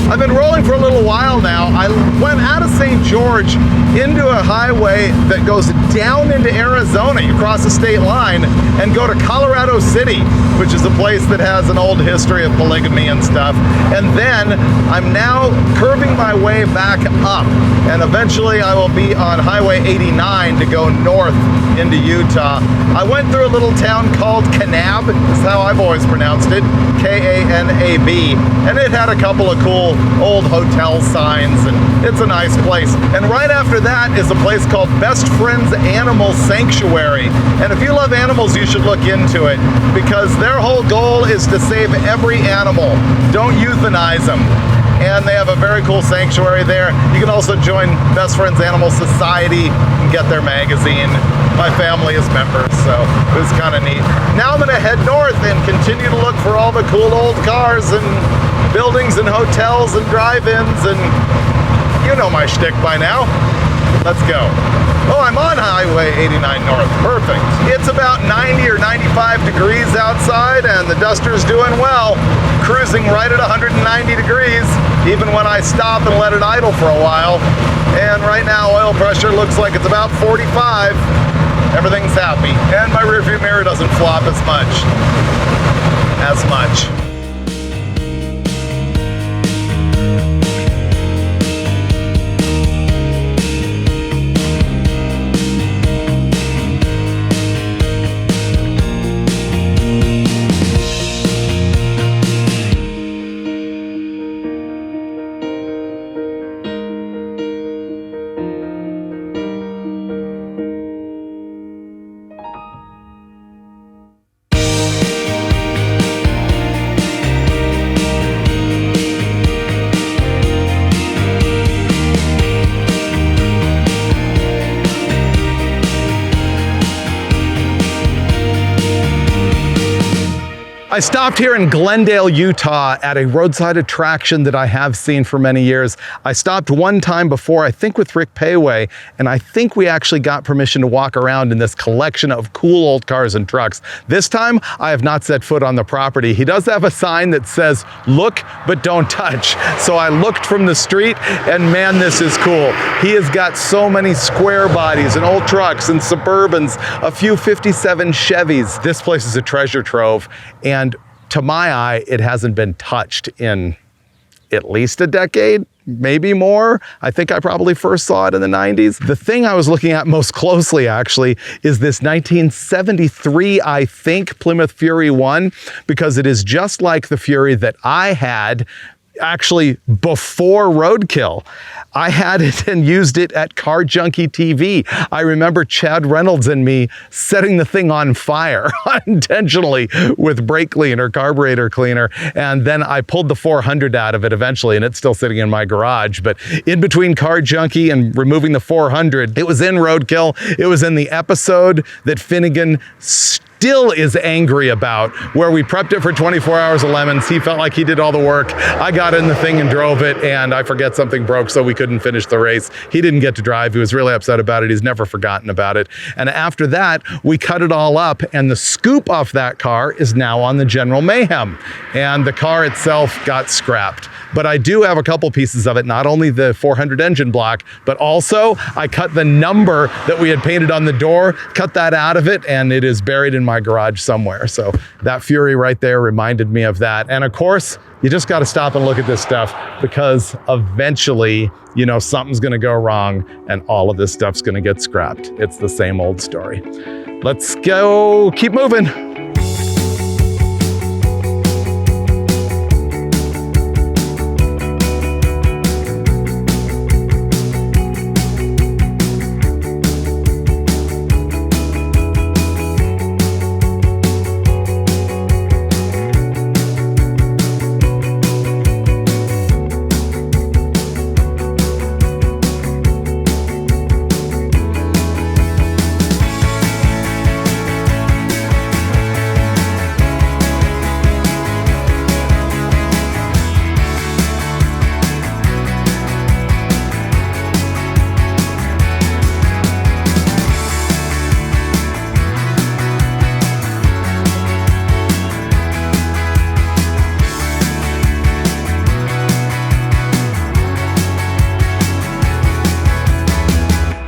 I've been rolling for a little while now. I went out of St. George into a highway that goes down into Arizona. You cross the state line and go to Colorado City, which is a place that has an old history of polygamy and stuff. And then I'm now curving my way back up. And eventually I will be on Highway 89 to go north into Utah. I went through a little town called Kanab, is how I've always pronounced it, K-A-N-A-B. And it had a couple of cool old hotel signs, and it's a nice place. And right after that is a place called Best Friends Animal Sanctuary. And if you love animals, you should look into it, because their whole goal is to save every animal. Don't euthanize them. And they have a very cool sanctuary there. You can also join Best Friends Animal Society and get their magazine. My family is members, so it was kind of neat. Now I'm gonna head north and continue to look for all the cool old cars and buildings and hotels and drive-ins, and you know my shtick by now. Let's go. Oh, I'm on Highway 89 North, perfect. It's about 90 or 95 degrees outside and the Duster's doing well, cruising right at 190 degrees, even when I stop and let it idle for a while. And right now oil pressure looks like it's about 45. Everything's happy. And my rearview mirror doesn't flop as much. I stopped here in Glendale, Utah at a roadside attraction that I have seen for many years. I stopped one time before, I think with Rick Payway, and I think we actually got permission to walk around in this collection of cool old cars and trucks. This time, I have not set foot on the property. He does have a sign that says, "Look, but don't touch." So I looked from the street, and man, this is cool. He has got so many square bodies and old trucks and Suburbans, a few 57 Chevys. This place is a treasure trove. And to my eye, it hasn't been touched in at least a decade, maybe more. I think I probably first saw it in the 90s. The thing I was looking at most closely, actually, is this 1973, I think, Plymouth Fury 1, because it is just like the Fury that I had actually before Roadkill. I had it and used it at Car Junkie TV. I remember Chad Reynolds and me setting the thing on fire unintentionally with brake cleaner, carburetor cleaner, and then I pulled the 400 out of it eventually, and it's still sitting in my garage. But in between Car Junkie and removing the 400, it was in Roadkill. It was in the episode that Finnegan still is angry about, where we prepped it for 24 hours of lemons. He felt like he did all the work. I got in the thing and drove it, and I forget something broke, so we couldn't finish the race. He didn't get to drive. He was really upset about it. He's never forgotten about it. And after that, we cut it all up, and the scoop off that car is now on the General Mayhem. And the car itself got scrapped. But I do have a couple pieces of it, not only the 400 engine block, but also I cut the number that we had painted on the door, cut that out of it, and it is buried in my garage somewhere. So that Fury right there reminded me of that. And of course, you just got to stop and look at this stuff, because eventually, you know, something's going to go wrong and all of this stuff's going to get scrapped. It's the same old story. Let's go, keep moving.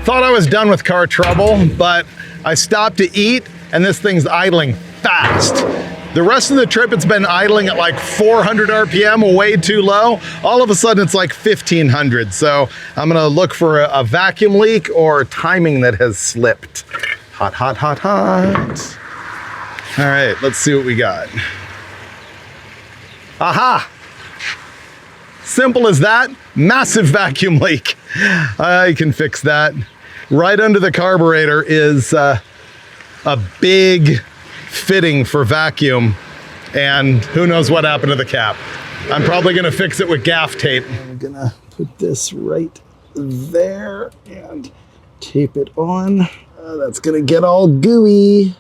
Thought I was done with car trouble, but I stopped to eat and this thing's idling fast. The rest of the trip it's been idling at like 400 RPM, way too low. All of a sudden it's like 1500. So I'm gonna look for a vacuum leak or timing that has slipped. Hot, hot, hot, hot. All right, let's see what we got. Aha! Simple as that, massive vacuum leak. I can fix that. Right under the carburetor is a big fitting for vacuum, and who knows what happened to the cap. I'm probably gonna fix it with gaff tape. I'm gonna put this right there and tape it on. That's gonna get all gooey,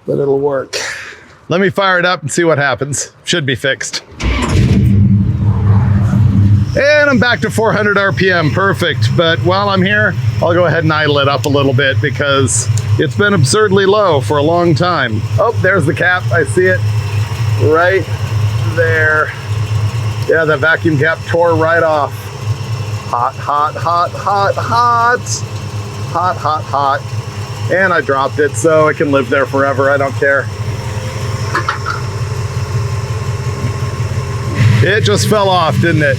but it'll work. Let me fire it up and see what happens. Should be fixed. And I'm back to 400 RPM, perfect. But while I'm here, I'll go ahead and idle it up a little bit because it's been absurdly low for a long time. Oh, there's the cap, I see it right there. Yeah, that vacuum cap tore right off. Hot, hot, hot, hot, hot. Hot, hot, hot. And I dropped it, so it can live there forever, I don't care. It just fell off, didn't it?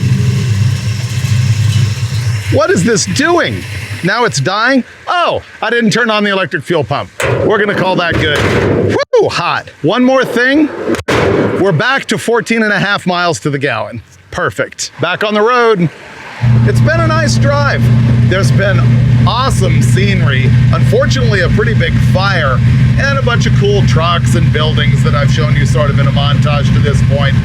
What is this doing? Now it's dying? Oh, I didn't turn on the electric fuel pump. We're gonna call that good. Woo, hot. One more thing. We're back to 14.5 miles to the gallon. Perfect. Back on the road. It's been a nice drive. There's been awesome scenery. Unfortunately, a pretty big fire and a bunch of cool trucks and buildings that I've shown you sort of in a montage to this point.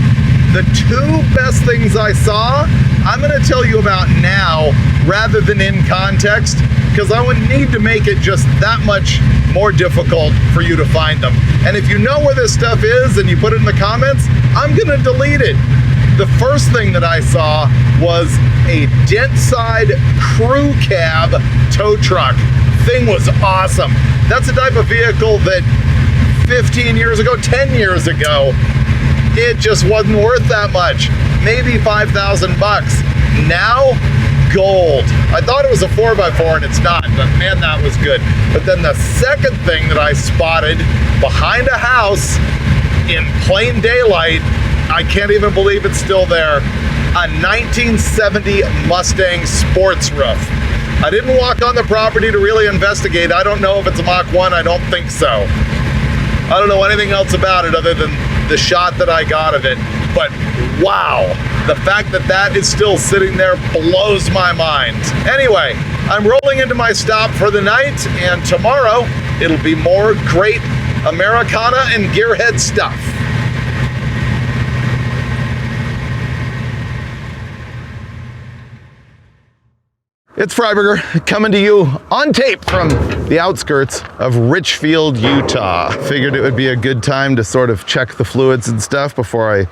The two best things I saw, I'm gonna tell you about now rather than in context, because I would need to make it just that much more difficult for you to find them. And if you know where this stuff is and you put it in the comments, I'm gonna delete it. The first thing that I saw was a dent side crew cab tow truck. Thing was awesome. That's the type of vehicle that 15 years ago, 10 years ago, it just wasn't worth that much. Maybe 5,000 bucks. Now, gold. I thought it was a 4x4 and it's not, but man, that was good. But then the second thing that I spotted behind a house in plain daylight, I can't even believe it's still there, a 1970 Mustang sports roof. I didn't walk on the property to really investigate. I don't know if it's a Mach 1, I don't think so. I don't know anything else about it other than the shot that I got of it, but wow, the fact that that is still sitting there blows my mind. Anyway, I'm rolling into my stop for the night, and tomorrow it'll be more great Americana and gearhead stuff. It's Freiburger coming to you on tape from the outskirts of Richfield, Utah. Figured it would be a good time to sort of check the fluids and stuff before I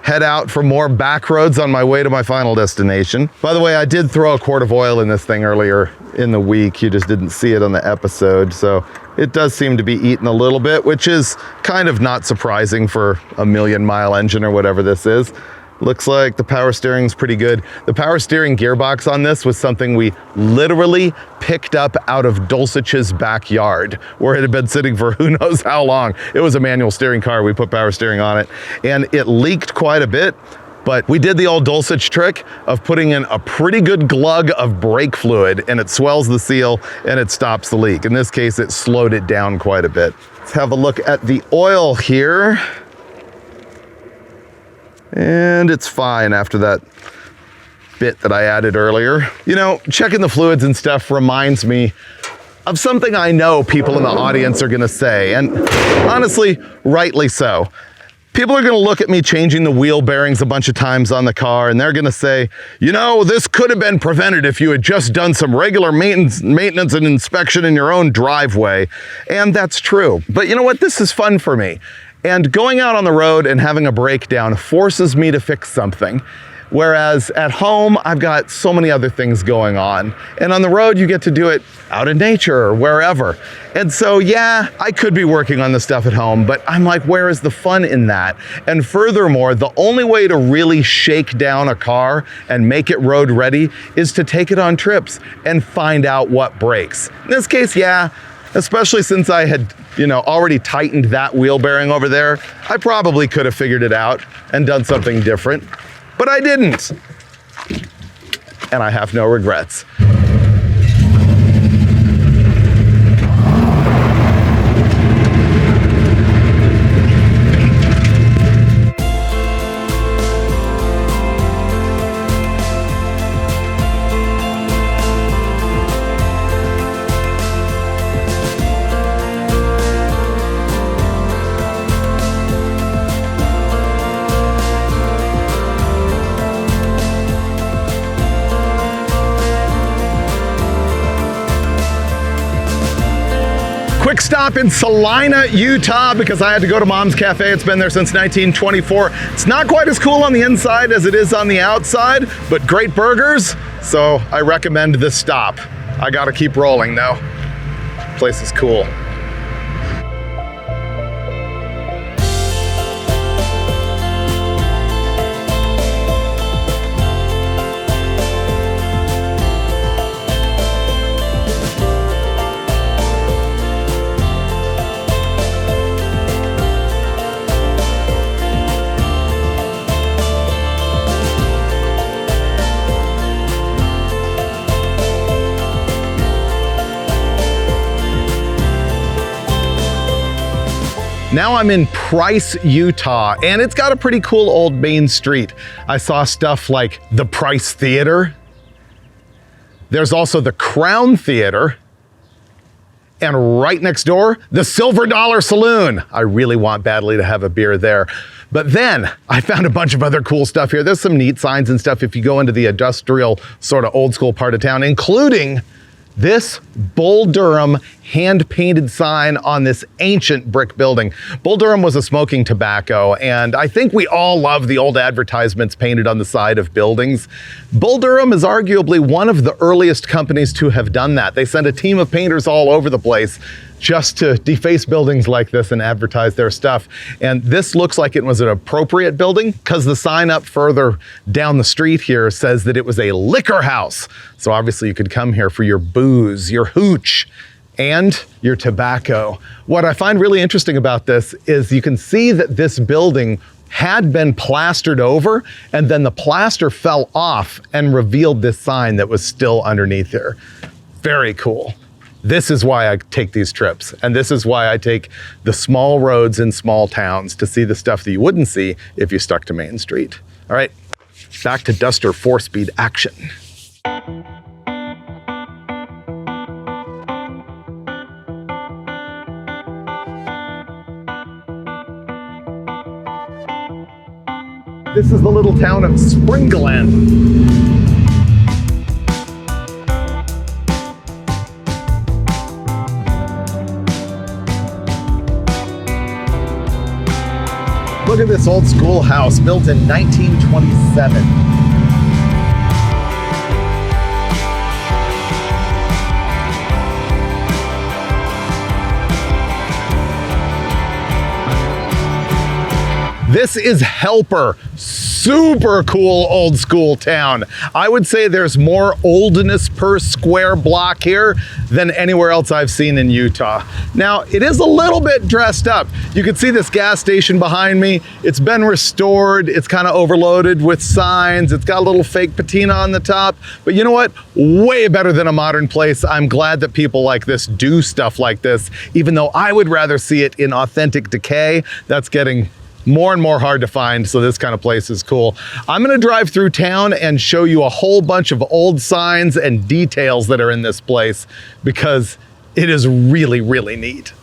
head out for more back roads on my way to my final destination. By the way, I did throw a quart of oil in this thing earlier in the week. You just didn't see it on the episode. So it does seem to be eating a little bit, which is kind of not surprising for a 1,000,000-mile engine or whatever this is. Looks like the power steering's pretty good. The power steering gearbox on this was something we literally picked up out of Dulcich's backyard, where it had been sitting for who knows how long. It was a manual steering car. We put power steering on it, and it leaked quite a bit. But we did the old Dulcich trick of putting in a pretty good glug of brake fluid, and it swells the seal and it stops the leak. In this case, it slowed it down quite a bit. Let's have a look at the oil here. And it's fine after that bit that I added earlier. You know, checking the fluids and stuff reminds me of something I know people in the audience are gonna say, and honestly, rightly so. People are gonna look at me changing the wheel bearings a bunch of times on the car, and they're gonna say, you know, this could have been prevented if you had just done some regular maintenance and inspection in your own driveway. And that's true. But you know what? This is fun for me. And going out on the road and having a breakdown forces me to fix something. Whereas at home, I've got so many other things going on. And on the road, you get to do it out in nature or wherever. And so, yeah, I could be working on the stuff at home, but I'm like, where is the fun in that? And furthermore, the only way to really shake down a car and make it road ready is to take it on trips and find out what breaks. In this case, yeah, especially since I had, you know, already tightened that wheel bearing over there, I probably could have figured it out and done something different, but I didn't. And I have no regrets. Quick stop in Salina, Utah, because I had to go to Mom's Cafe. It's been there since 1924. It's not quite as cool on the inside as it is on the outside, but great burgers, so I recommend this stop. I gotta keep rolling though. Place is cool. Now I'm in Price, Utah, and it's got a pretty cool old main street. I saw stuff like the Price Theater. There's also the Crown Theater. And right next door, the Silver Dollar Saloon. I really want badly to have a beer there. But then I found a bunch of other cool stuff here. There's some neat signs and stuff if you go into the industrial sort of old school part of town, including this Bull Durham hand-painted sign on this ancient brick building. Bull Durham was a smoking tobacco, and I think we all love the old advertisements painted on the side of buildings. Bull Durham is arguably one of the earliest companies to have done that. They sent a team of painters all over the place just to deface buildings like this and advertise their stuff. And this looks like it was an appropriate building because the sign up further down the street here says that it was a liquor house. So obviously you could come here for your booze, your hooch, and your tobacco. What I find really interesting about this is you can see that this building had been plastered over, and then the plaster fell off and revealed this sign that was still underneath here. Very cool. This is why I take these trips, and this is why I take the small roads in small towns to see the stuff that you wouldn't see if you stuck to Main Street. All right, back to Duster 4-speed action. This is the little town of Springland. Look at this old schoolhouse built in 1927. This is Helper. Super cool old school town. I would say there's more oldness per square block here than anywhere else I've seen in Utah. Now, it is a little bit dressed up. You can see this gas station behind me. It's been restored. It's kind of overloaded with signs. It's got a little fake patina on the top. But you know what? Way better than a modern place. I'm glad that people like this do stuff like this, even though I would rather see it in authentic decay. That's getting more and more hard to find, so this kind of place is cool. I'm gonna drive through town and show you a whole bunch of old signs and details that are in this place because it is really, really neat.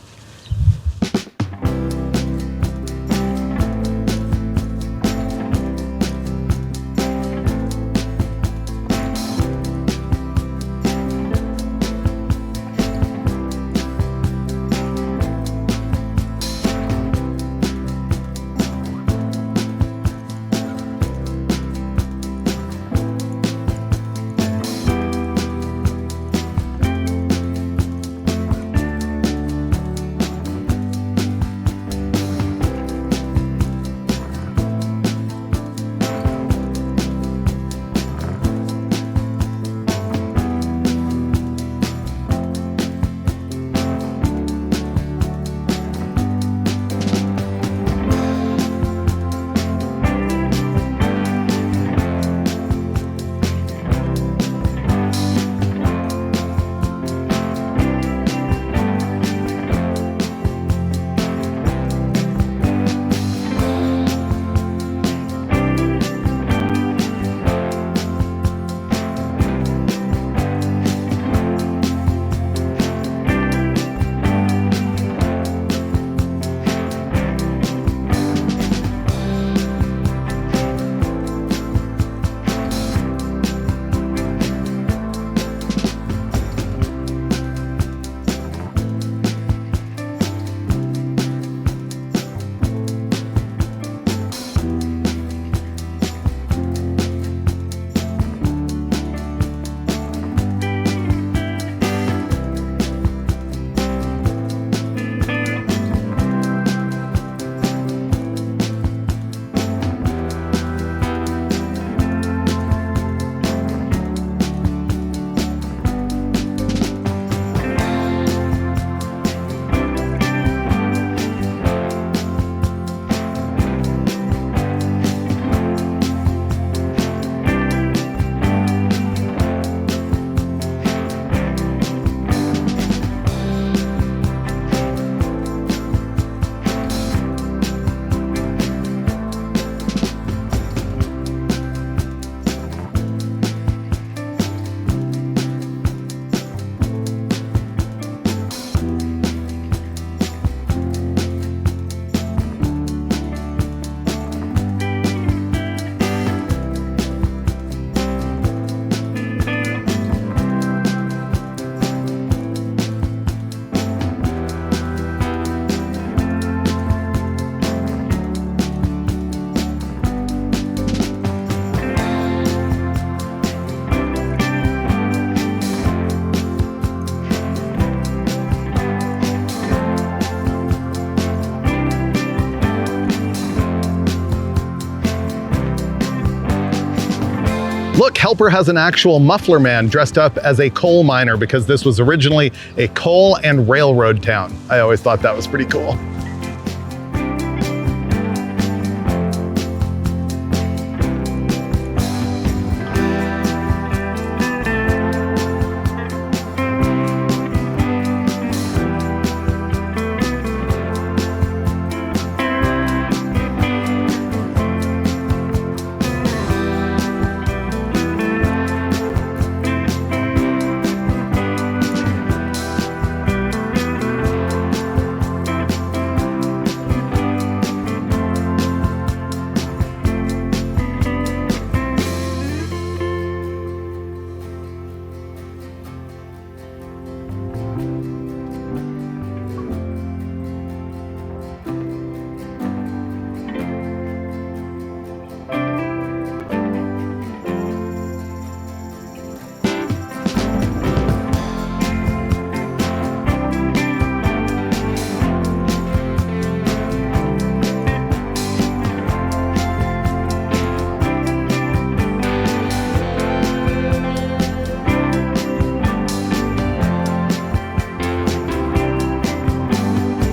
Look, Helper has an actual muffler man dressed up as a coal miner because this was originally a coal and railroad town. I always thought that was pretty cool.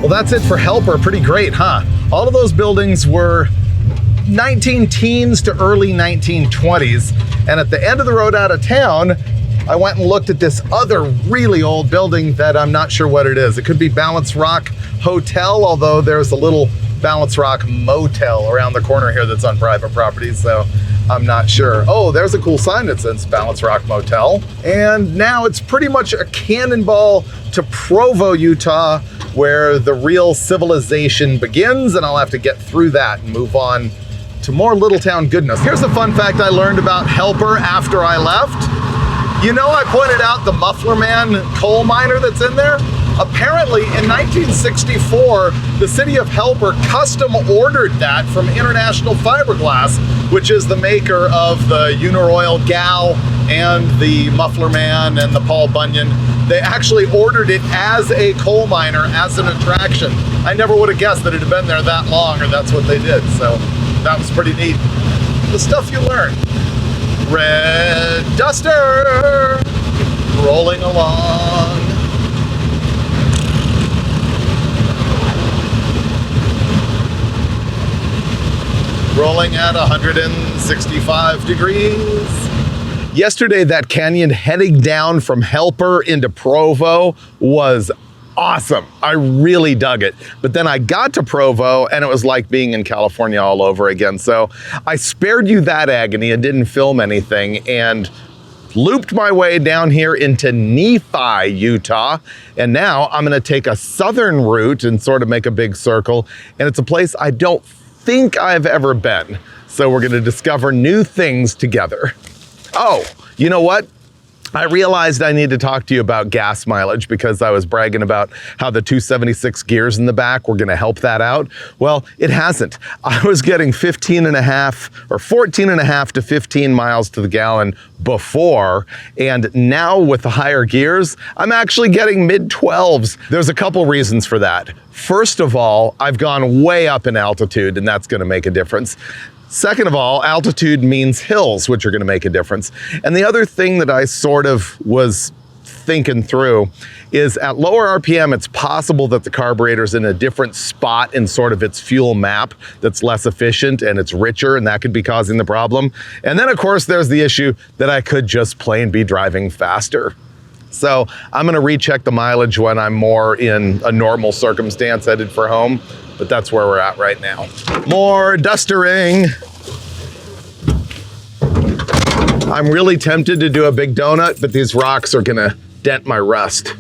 Well, that's it for Helper. Pretty great, huh? All of those buildings were 19 teens to early 1920s. And at the end of the road out of town, I went and looked at this other really old building that I'm not sure what it is. It could be Balance Rock Hotel, although there's a little Balance Rock Motel around the corner here that's on private property, so I'm not sure. Oh, there's a cool sign that says Balance Rock Motel. And now it's pretty much a cannonball to Provo, Utah, where the real civilization begins, and I'll have to get through that and move on to more little town goodness. Here's a fun fact I learned about Helper after I left. You know, I pointed out the Muffler Man coal miner that's in there? Apparently, in 1964, the city of Helper custom ordered that from International Fiberglass, which is the maker of the Uniroyal Gal and the Muffler Man and the Paul Bunyan. They actually ordered it as a coal miner, as an attraction. I never would have guessed that it had been there that long, or that's what they did. So that was pretty neat. The stuff you learn. Red Duster, rolling along. Rolling at 165 degrees. Yesterday, that canyon heading down from Helper into Provo was awesome. I really dug it. But then I got to Provo and it was like being in California all over again. So I spared you that agony and didn't film anything and looped my way down here into Nephi, Utah. And now I'm gonna take a southern route and sort of make a big circle. And it's a place I don't think I've ever been. So we're gonna discover new things together. Oh, you know what? I realized I need to talk to you about gas mileage because I was bragging about how the 276 gears in the back were gonna help that out. Well, it hasn't. I was getting 14 and a half to 15 miles to the gallon before, and now with the higher gears, I'm actually getting mid-12s. There's a couple reasons for that. First of all, I've gone way up in altitude, and that's gonna make a difference. Second of all, altitude means hills, which are gonna make a difference. And the other thing that I sort of was thinking through is at lower RPM, it's possible that the carburetor's in a different spot in sort of its fuel map that's less efficient and it's richer, and that could be causing the problem. And then of course, there's the issue that I could just plain be driving faster. So I'm gonna recheck the mileage when I'm more in a normal circumstance headed for home. But that's where we're at right now. More dustering. I'm really tempted to do a big donut, but these rocks are gonna dent my rust.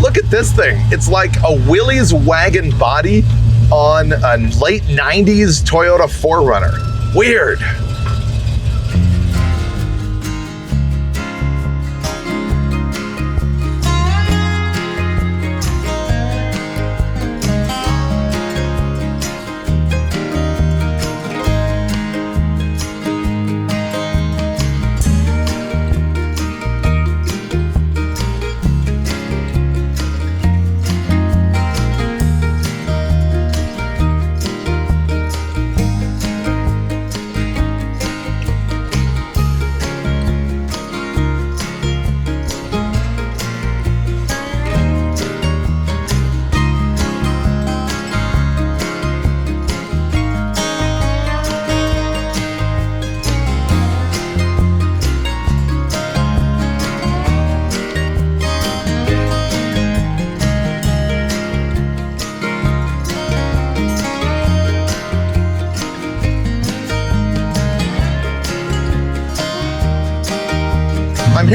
Look at this thing. It's like a Willys wagon body on a late 90s Toyota 4Runner. Weird.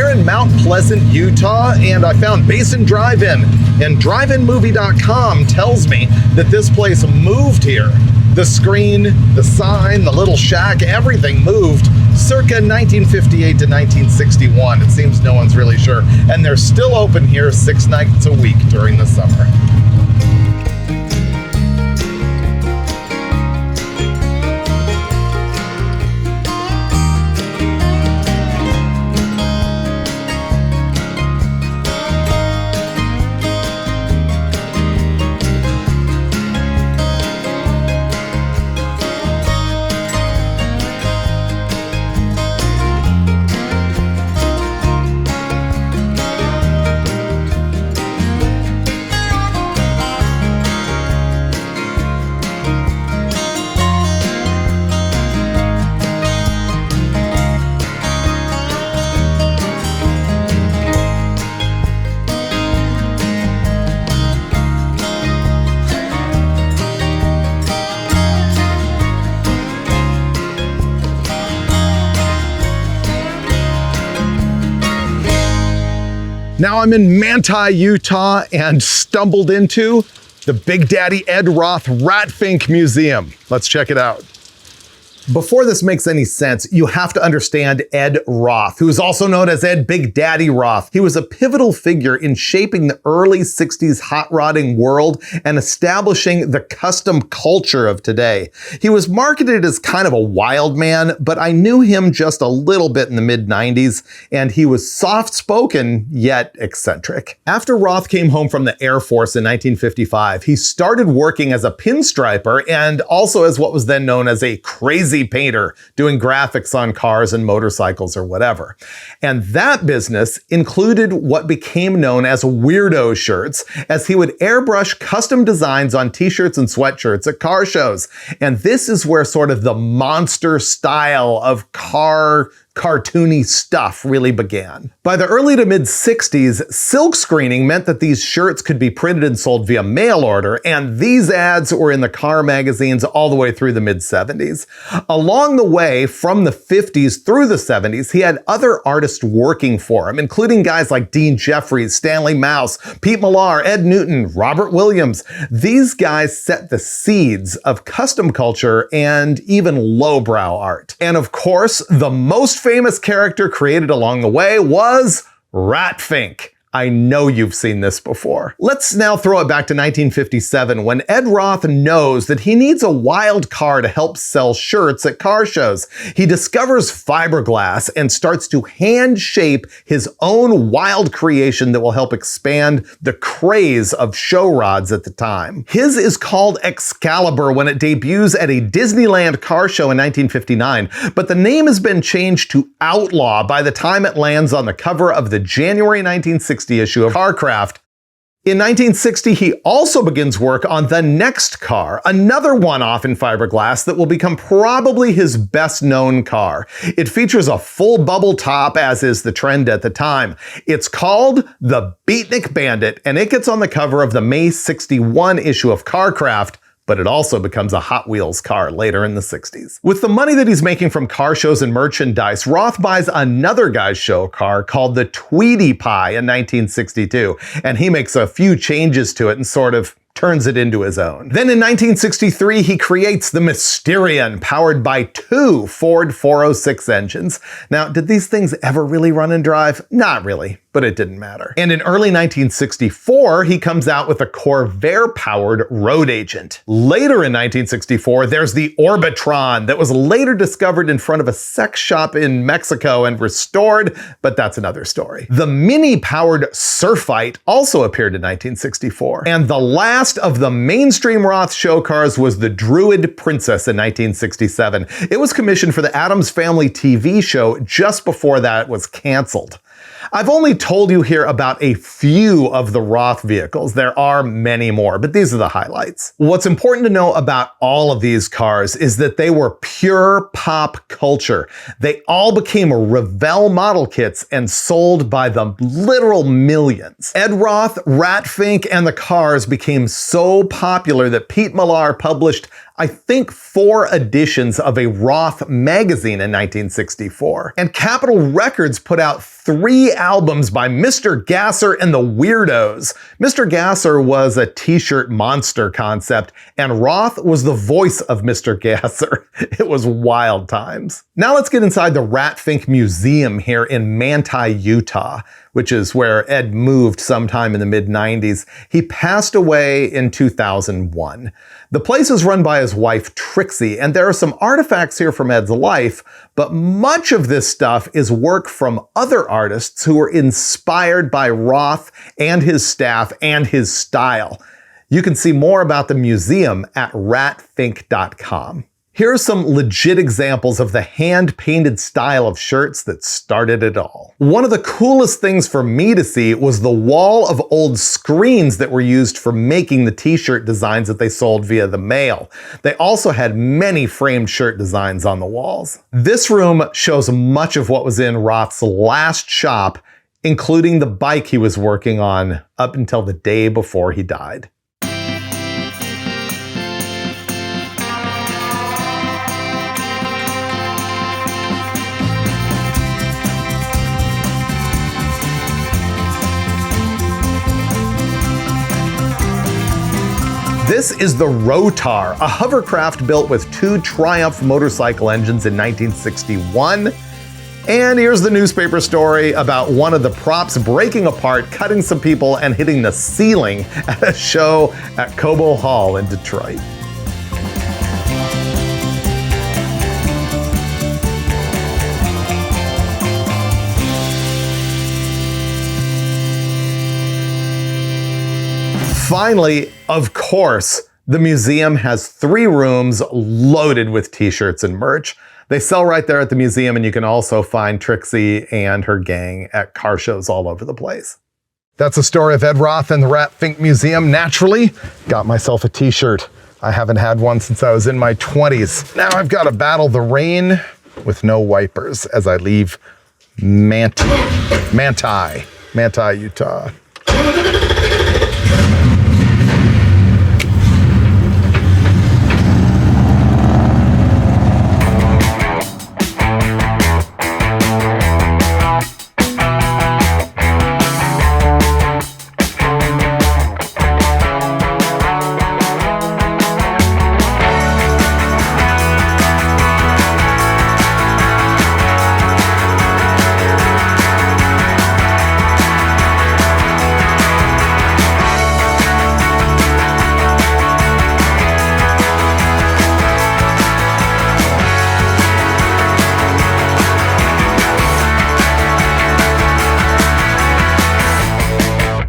here in Mount Pleasant, Utah, and I found Basin Drive-In, and driveinmovie.com tells me that this place moved here. The screen, the sign, the little shack, everything moved circa 1958 to 1961. It seems no one's really sure, and they're still open here 6 nights a week during the summer. Now I'm in Manti, Utah, and stumbled into the Big Daddy Ed Roth Rat Fink Museum. Let's check it out. Before this makes any sense, you have to understand Ed Roth, who is also known as Ed Big Daddy Roth. He was a pivotal figure in shaping the early 60s hot rodding world and establishing the custom culture of today. He was marketed as kind of a wild man, but I knew him just a little bit in the mid-90s, and he was soft-spoken, yet eccentric. After Roth came home from the Air Force in 1955, he started working as a pinstriper and also as what was then known as a crazy painter, doing graphics on cars and motorcycles or whatever. And that business included what became known as weirdo shirts, as he would airbrush custom designs on t-shirts and sweatshirts at car shows. And this is where sort of the monster style of cartoony stuff really began. By the early to mid 60s, silk screening meant that these shirts could be printed and sold via mail order, and these ads were in the car magazines all the way through the mid 70s. Along the way, from the 50s through the 70s, he had other artists working for him, including guys like Dean Jeffries, Stanley Mouse, Pete Millar, Ed Newton, Robert Williams. These guys set the seeds of custom culture and even lowbrow art. And of course, the most famous character created along the way was Rat Fink. I know you've seen this before. Let's now throw it back to 1957 when Ed Roth knows that he needs a wild car to help sell shirts at car shows. He discovers fiberglass and starts to hand shape his own wild creation that will help expand the craze of show rods at the time. His is called Excalibur when it debuts at a Disneyland car show in 1959, but the name has been changed to Outlaw by the time it lands on the cover of the January 1960 issue of Carcraft. In 1960, he also begins work on the next car, another one-off in fiberglass that will become probably his best-known car. It features a full bubble top, as is the trend at the time. It's called the Beatnik Bandit, and it gets on the cover of the May 61 issue of Carcraft, but it also becomes a Hot Wheels car later in the 60s. With the money that he's making from car shows and merchandise, Roth buys another guy's show car called the Tweety Pie in 1962, and he makes a few changes to it and sort of turns it into his own. Then in 1963, he creates the Mysterion, powered by 2 Ford 406 engines. Now, did these things ever really run and drive? Not really, but it didn't matter. And in early 1964, he comes out with a Corvair-powered road agent. Later in 1964, there's the Orbitron that was later discovered in front of a sex shop in Mexico and restored, but that's another story. The Mini-powered Surfite also appeared in 1964. And the last of the mainstream Roth show cars was the Druid Princess in 1967. It was commissioned for the Addams Family TV show just before that was canceled. I've only told you here about a few of the Roth vehicles. There are many more, but these are the highlights. What's important to know about all of these cars is that they were pure pop culture. They all became Revell model kits and sold by the literal millions. Ed Roth, Rat Fink, and the cars became so popular that Pete Millar published I think 4 editions of a Roth magazine in 1964. And Capitol Records put out 3 albums by Mr. Gasser and the Weirdos. Mr. Gasser was a t-shirt monster concept, and Roth was the voice of Mr. Gasser. It was wild times. Now let's get inside the Fink Museum here in Manti, Utah, which is where Ed moved sometime in the mid-90s. He passed away in 2001. The place is run by his wife, Trixie, and there are some artifacts here from Ed's life, but much of this stuff is work from other artists who were inspired by Roth and his staff and his style. You can see more about the museum at ratfink.com. Here are some legit examples of the hand-painted style of shirts that started it all. One of the coolest things for me to see was the wall of old screens that were used for making the t-shirt designs that they sold via the mail. They also had many framed shirt designs on the walls. This room shows much of what was in Roth's last shop, including the bike he was working on up until the day before he died. This is the Rotar, a hovercraft built with 2 Triumph motorcycle engines in 1961. And here's the newspaper story about one of the props breaking apart, cutting some people, and hitting the ceiling at a show at Cobo Hall in Detroit. Finally, of course, the museum has 3 rooms loaded with t-shirts and merch. They sell right there at the museum, and you can also find Trixie and her gang at car shows all over the place. That's the story of Ed Roth and the Fink Museum. Naturally, got myself a t-shirt. I haven't had one since I was in my 20s. Now I've got to battle the rain with no wipers as I leave Manti, Utah.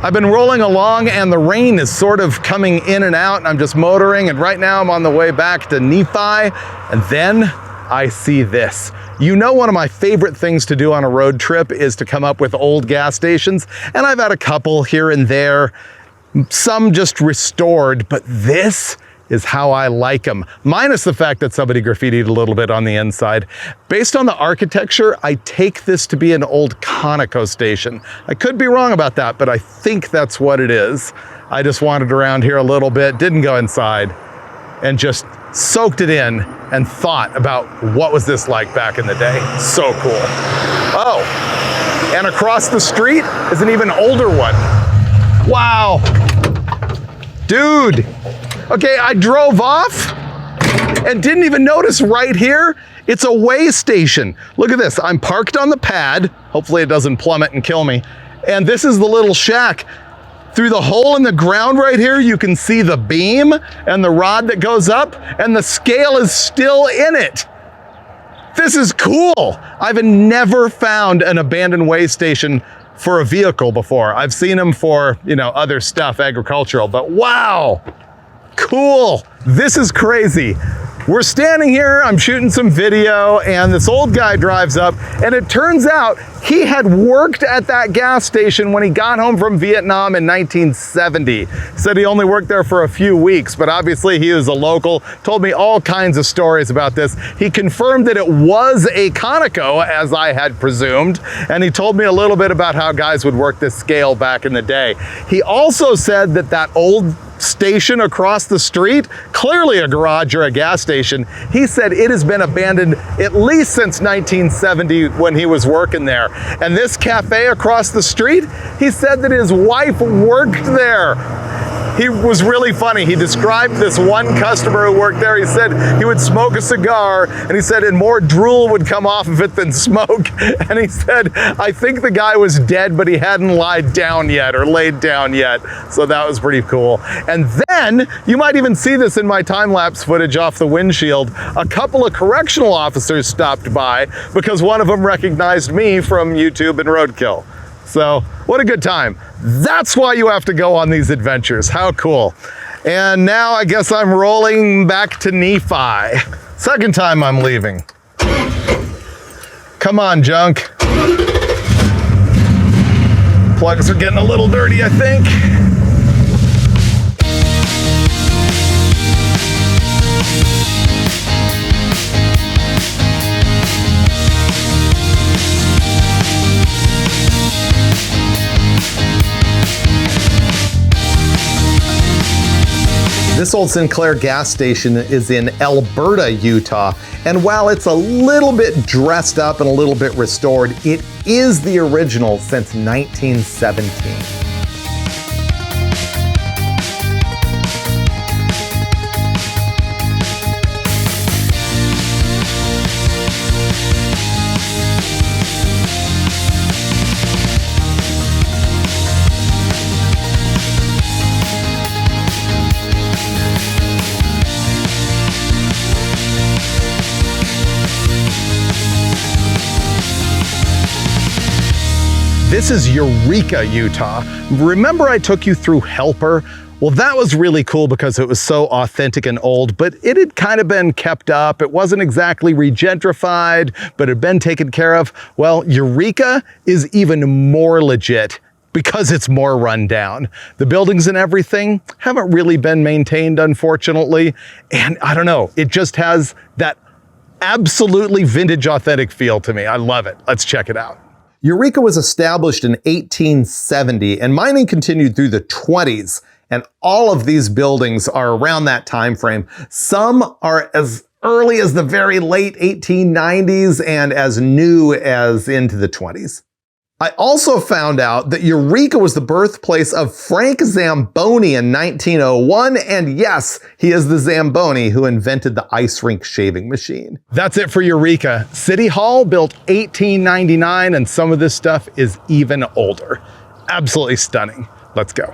I've been rolling along and the rain is sort of coming in and out, and I'm just motoring, and right now I'm on the way back to Nephi, and then I see this. You know, one of my favorite things to do on a road trip is to come up with old gas stations, and I've had a couple here and there, some just restored, but this is how I like them, minus the fact that somebody graffitied a little bit on the inside. Based on the architecture, I take this to be an old Conoco station. I could be wrong about that, but I think that's what it is. I just wandered around here a little bit, didn't go inside, and just soaked it in and thought about what was this like back in the day. So cool. Oh, and across the street is an even older one. Wow. Dude. Okay, I drove off and didn't even notice right here, it's a way station. Look at this, I'm parked on the pad. Hopefully it doesn't plummet and kill me. And this is the little shack. Through the hole in the ground right here, you can see the beam and the rod that goes up, and the scale is still in it. This is cool. I've never found an abandoned way station for a vehicle before. I've seen them for, you know, other stuff, agricultural, but wow. Cool. This is crazy. We're standing here, I'm shooting some video, and this old guy drives up, and it turns out he had worked at that gas station when he got home from Vietnam in 1970. Said he only worked there for a few weeks, but obviously he was a local, told me all kinds of stories about this. He confirmed that it was a Conoco, as I had presumed, and he told me a little bit about how guys would work this scale back in the day. He also said that that old station across the street, clearly a garage or a gas station. He said it has been abandoned at least since 1970 when he was working there. And this cafe across the street, he said that his wife worked there. He was really funny. He described this one customer who worked there. He said he would smoke a cigar, and he said, and more drool would come off of it than smoke. And he said, I think the guy was dead, but he hadn't lied down yet or laid down yet. So that was pretty cool. And then, you might even see this in my time-lapse footage off the windshield, a couple of correctional officers stopped by because one of them recognized me from YouTube and Roadkill. So, what a good time. That's why you have to go on these adventures. How cool. And now I guess I'm rolling back to Nephi. Second time I'm leaving. Come on, junk. Plugs are getting a little dirty, I think. This old Sinclair gas station is in Alberta, Utah, and while it's a little bit dressed up and a little bit restored, it is the original since 1917. This is Eureka, Utah. Remember I took you through Helper? Well, that was really cool because it was so authentic and old, but it had kind of been kept up. It wasn't exactly regentrified, but it had been taken care of. Well, Eureka is even more legit because it's more run down. The buildings and everything haven't really been maintained, unfortunately. And I don't know, it just has that absolutely vintage authentic feel to me. I love it. Let's check it out. Eureka was established in 1870 and mining continued through the 20s. And all of these buildings are around that time frame. Some are as early as the very late 1890s and as new as into the 20s. I also found out that Eureka was the birthplace of Frank Zamboni in 1901, and yes, he is the Zamboni who invented the ice rink shaving machine. That's it for Eureka. City Hall built 1899, and some of this stuff is even older. Absolutely stunning. Let's go.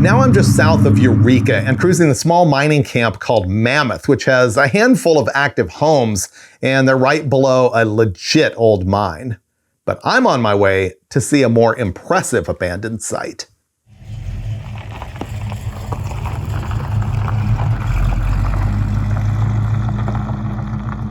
Now I'm just south of Eureka and cruising the small mining camp called Mammoth, which has a handful of active homes, and they're right below a legit old mine. But I'm on my way to see a more impressive abandoned site.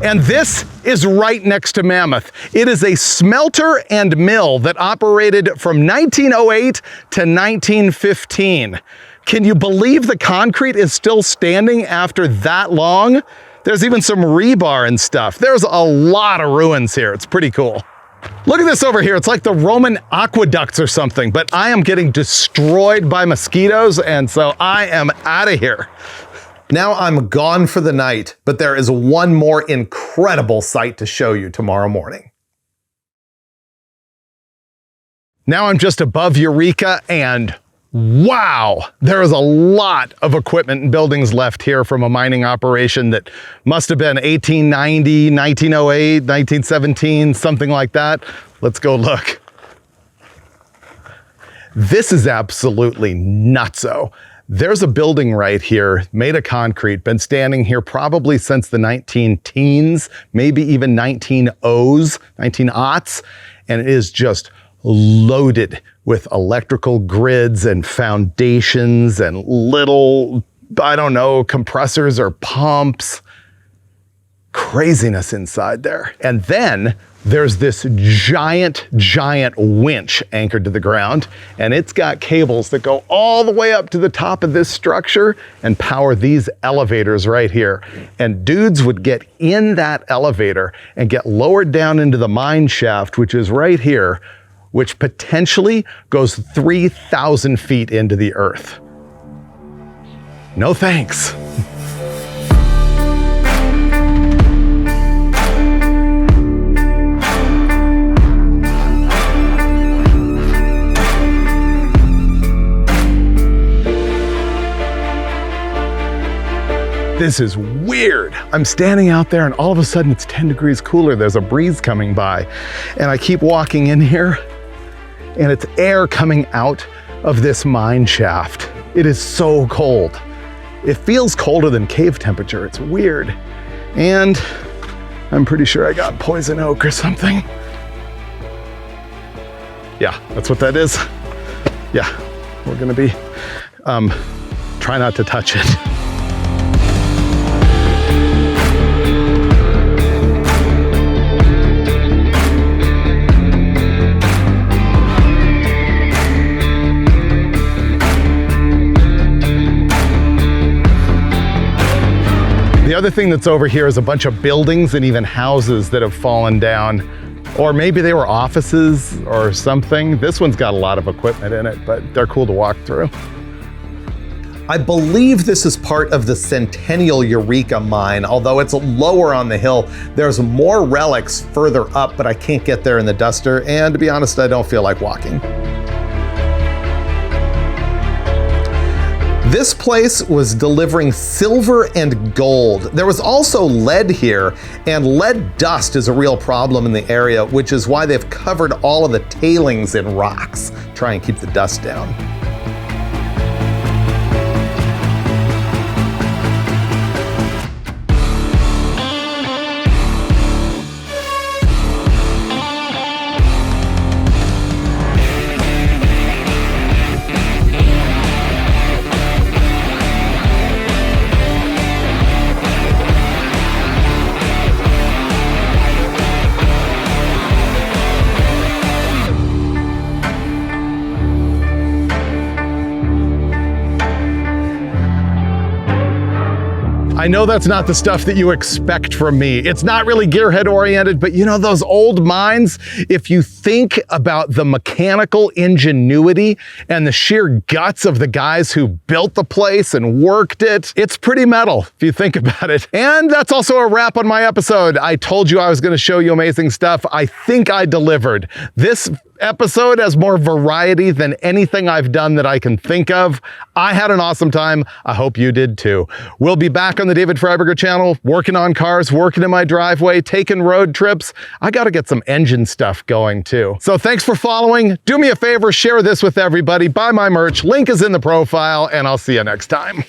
And this is right next to Mammoth. It is a smelter and mill that operated from 1908 to 1915. Can you believe the concrete is still standing after that long? There's even some rebar and stuff. There's a lot of ruins here. It's pretty cool. Look at this over here. It's like the Roman aqueducts or something, but I am getting destroyed by mosquitoes, and so I am out of here. Now I'm gone for the night, but there is one more incredible sight to show you tomorrow morning. Now I'm just above Eureka, and wow, there is a lot of equipment and buildings left here from a mining operation that must have been 1890, 1908, 1917, something like that. Let's go look. This is absolutely nutso. There's a building right here, made of concrete, been standing here probably since the 19-teens, maybe even 19-aughts, and it is just loaded with electrical grids and foundations and little, I don't know, compressors or pumps. Craziness inside there. And then there's this giant winch anchored to the ground, and it's got cables that go all the way up to the top of this structure and power these elevators right here. And dudes would get in that elevator and get lowered down into the mine shaft, which is right here, which potentially goes 3,000 feet into the earth. No thanks. This is weird. I'm standing out there and all of a sudden it's 10 degrees cooler. There's a breeze coming by and I keep walking in here and it's air coming out of this mine shaft. It is so cold. It feels colder than cave temperature. It's weird. And I'm pretty sure I got poison oak or something. Yeah, that's what that is. Yeah, we're gonna be, try not to touch it. The other thing that's over here is a bunch of buildings and even houses that have fallen down. Or maybe they were offices or something. This one's got a lot of equipment in it, but they're cool to walk through. I believe this is part of the Centennial Eureka mine, although it's lower on the hill. There's more relics further up, but I can't get there in the Duster, and to be honest, I don't feel like walking. This place was delivering silver and gold. There was also lead here, and lead dust is a real problem in the area, which is why they've covered all of the tailings in rocks, try and keep the dust down. I know that's not the stuff that you expect from me. It's not really gearhead oriented, but you know those old mines? If you think about the mechanical ingenuity and the sheer guts of the guys who built the place and worked it, it's pretty metal if you think about it. And that's also a wrap on my episode. I told you I was gonna show you amazing stuff. I think I delivered. This episode has more variety than anything I've done that I can think of. I had an awesome time. I hope you did too. We'll be back on the David Freiburger channel, working on cars, working in my driveway, taking road trips. I got to get some engine stuff going too. So thanks for following. Do me a favor, share this with everybody. Buy my merch. Link is in the profile, and I'll see you next time.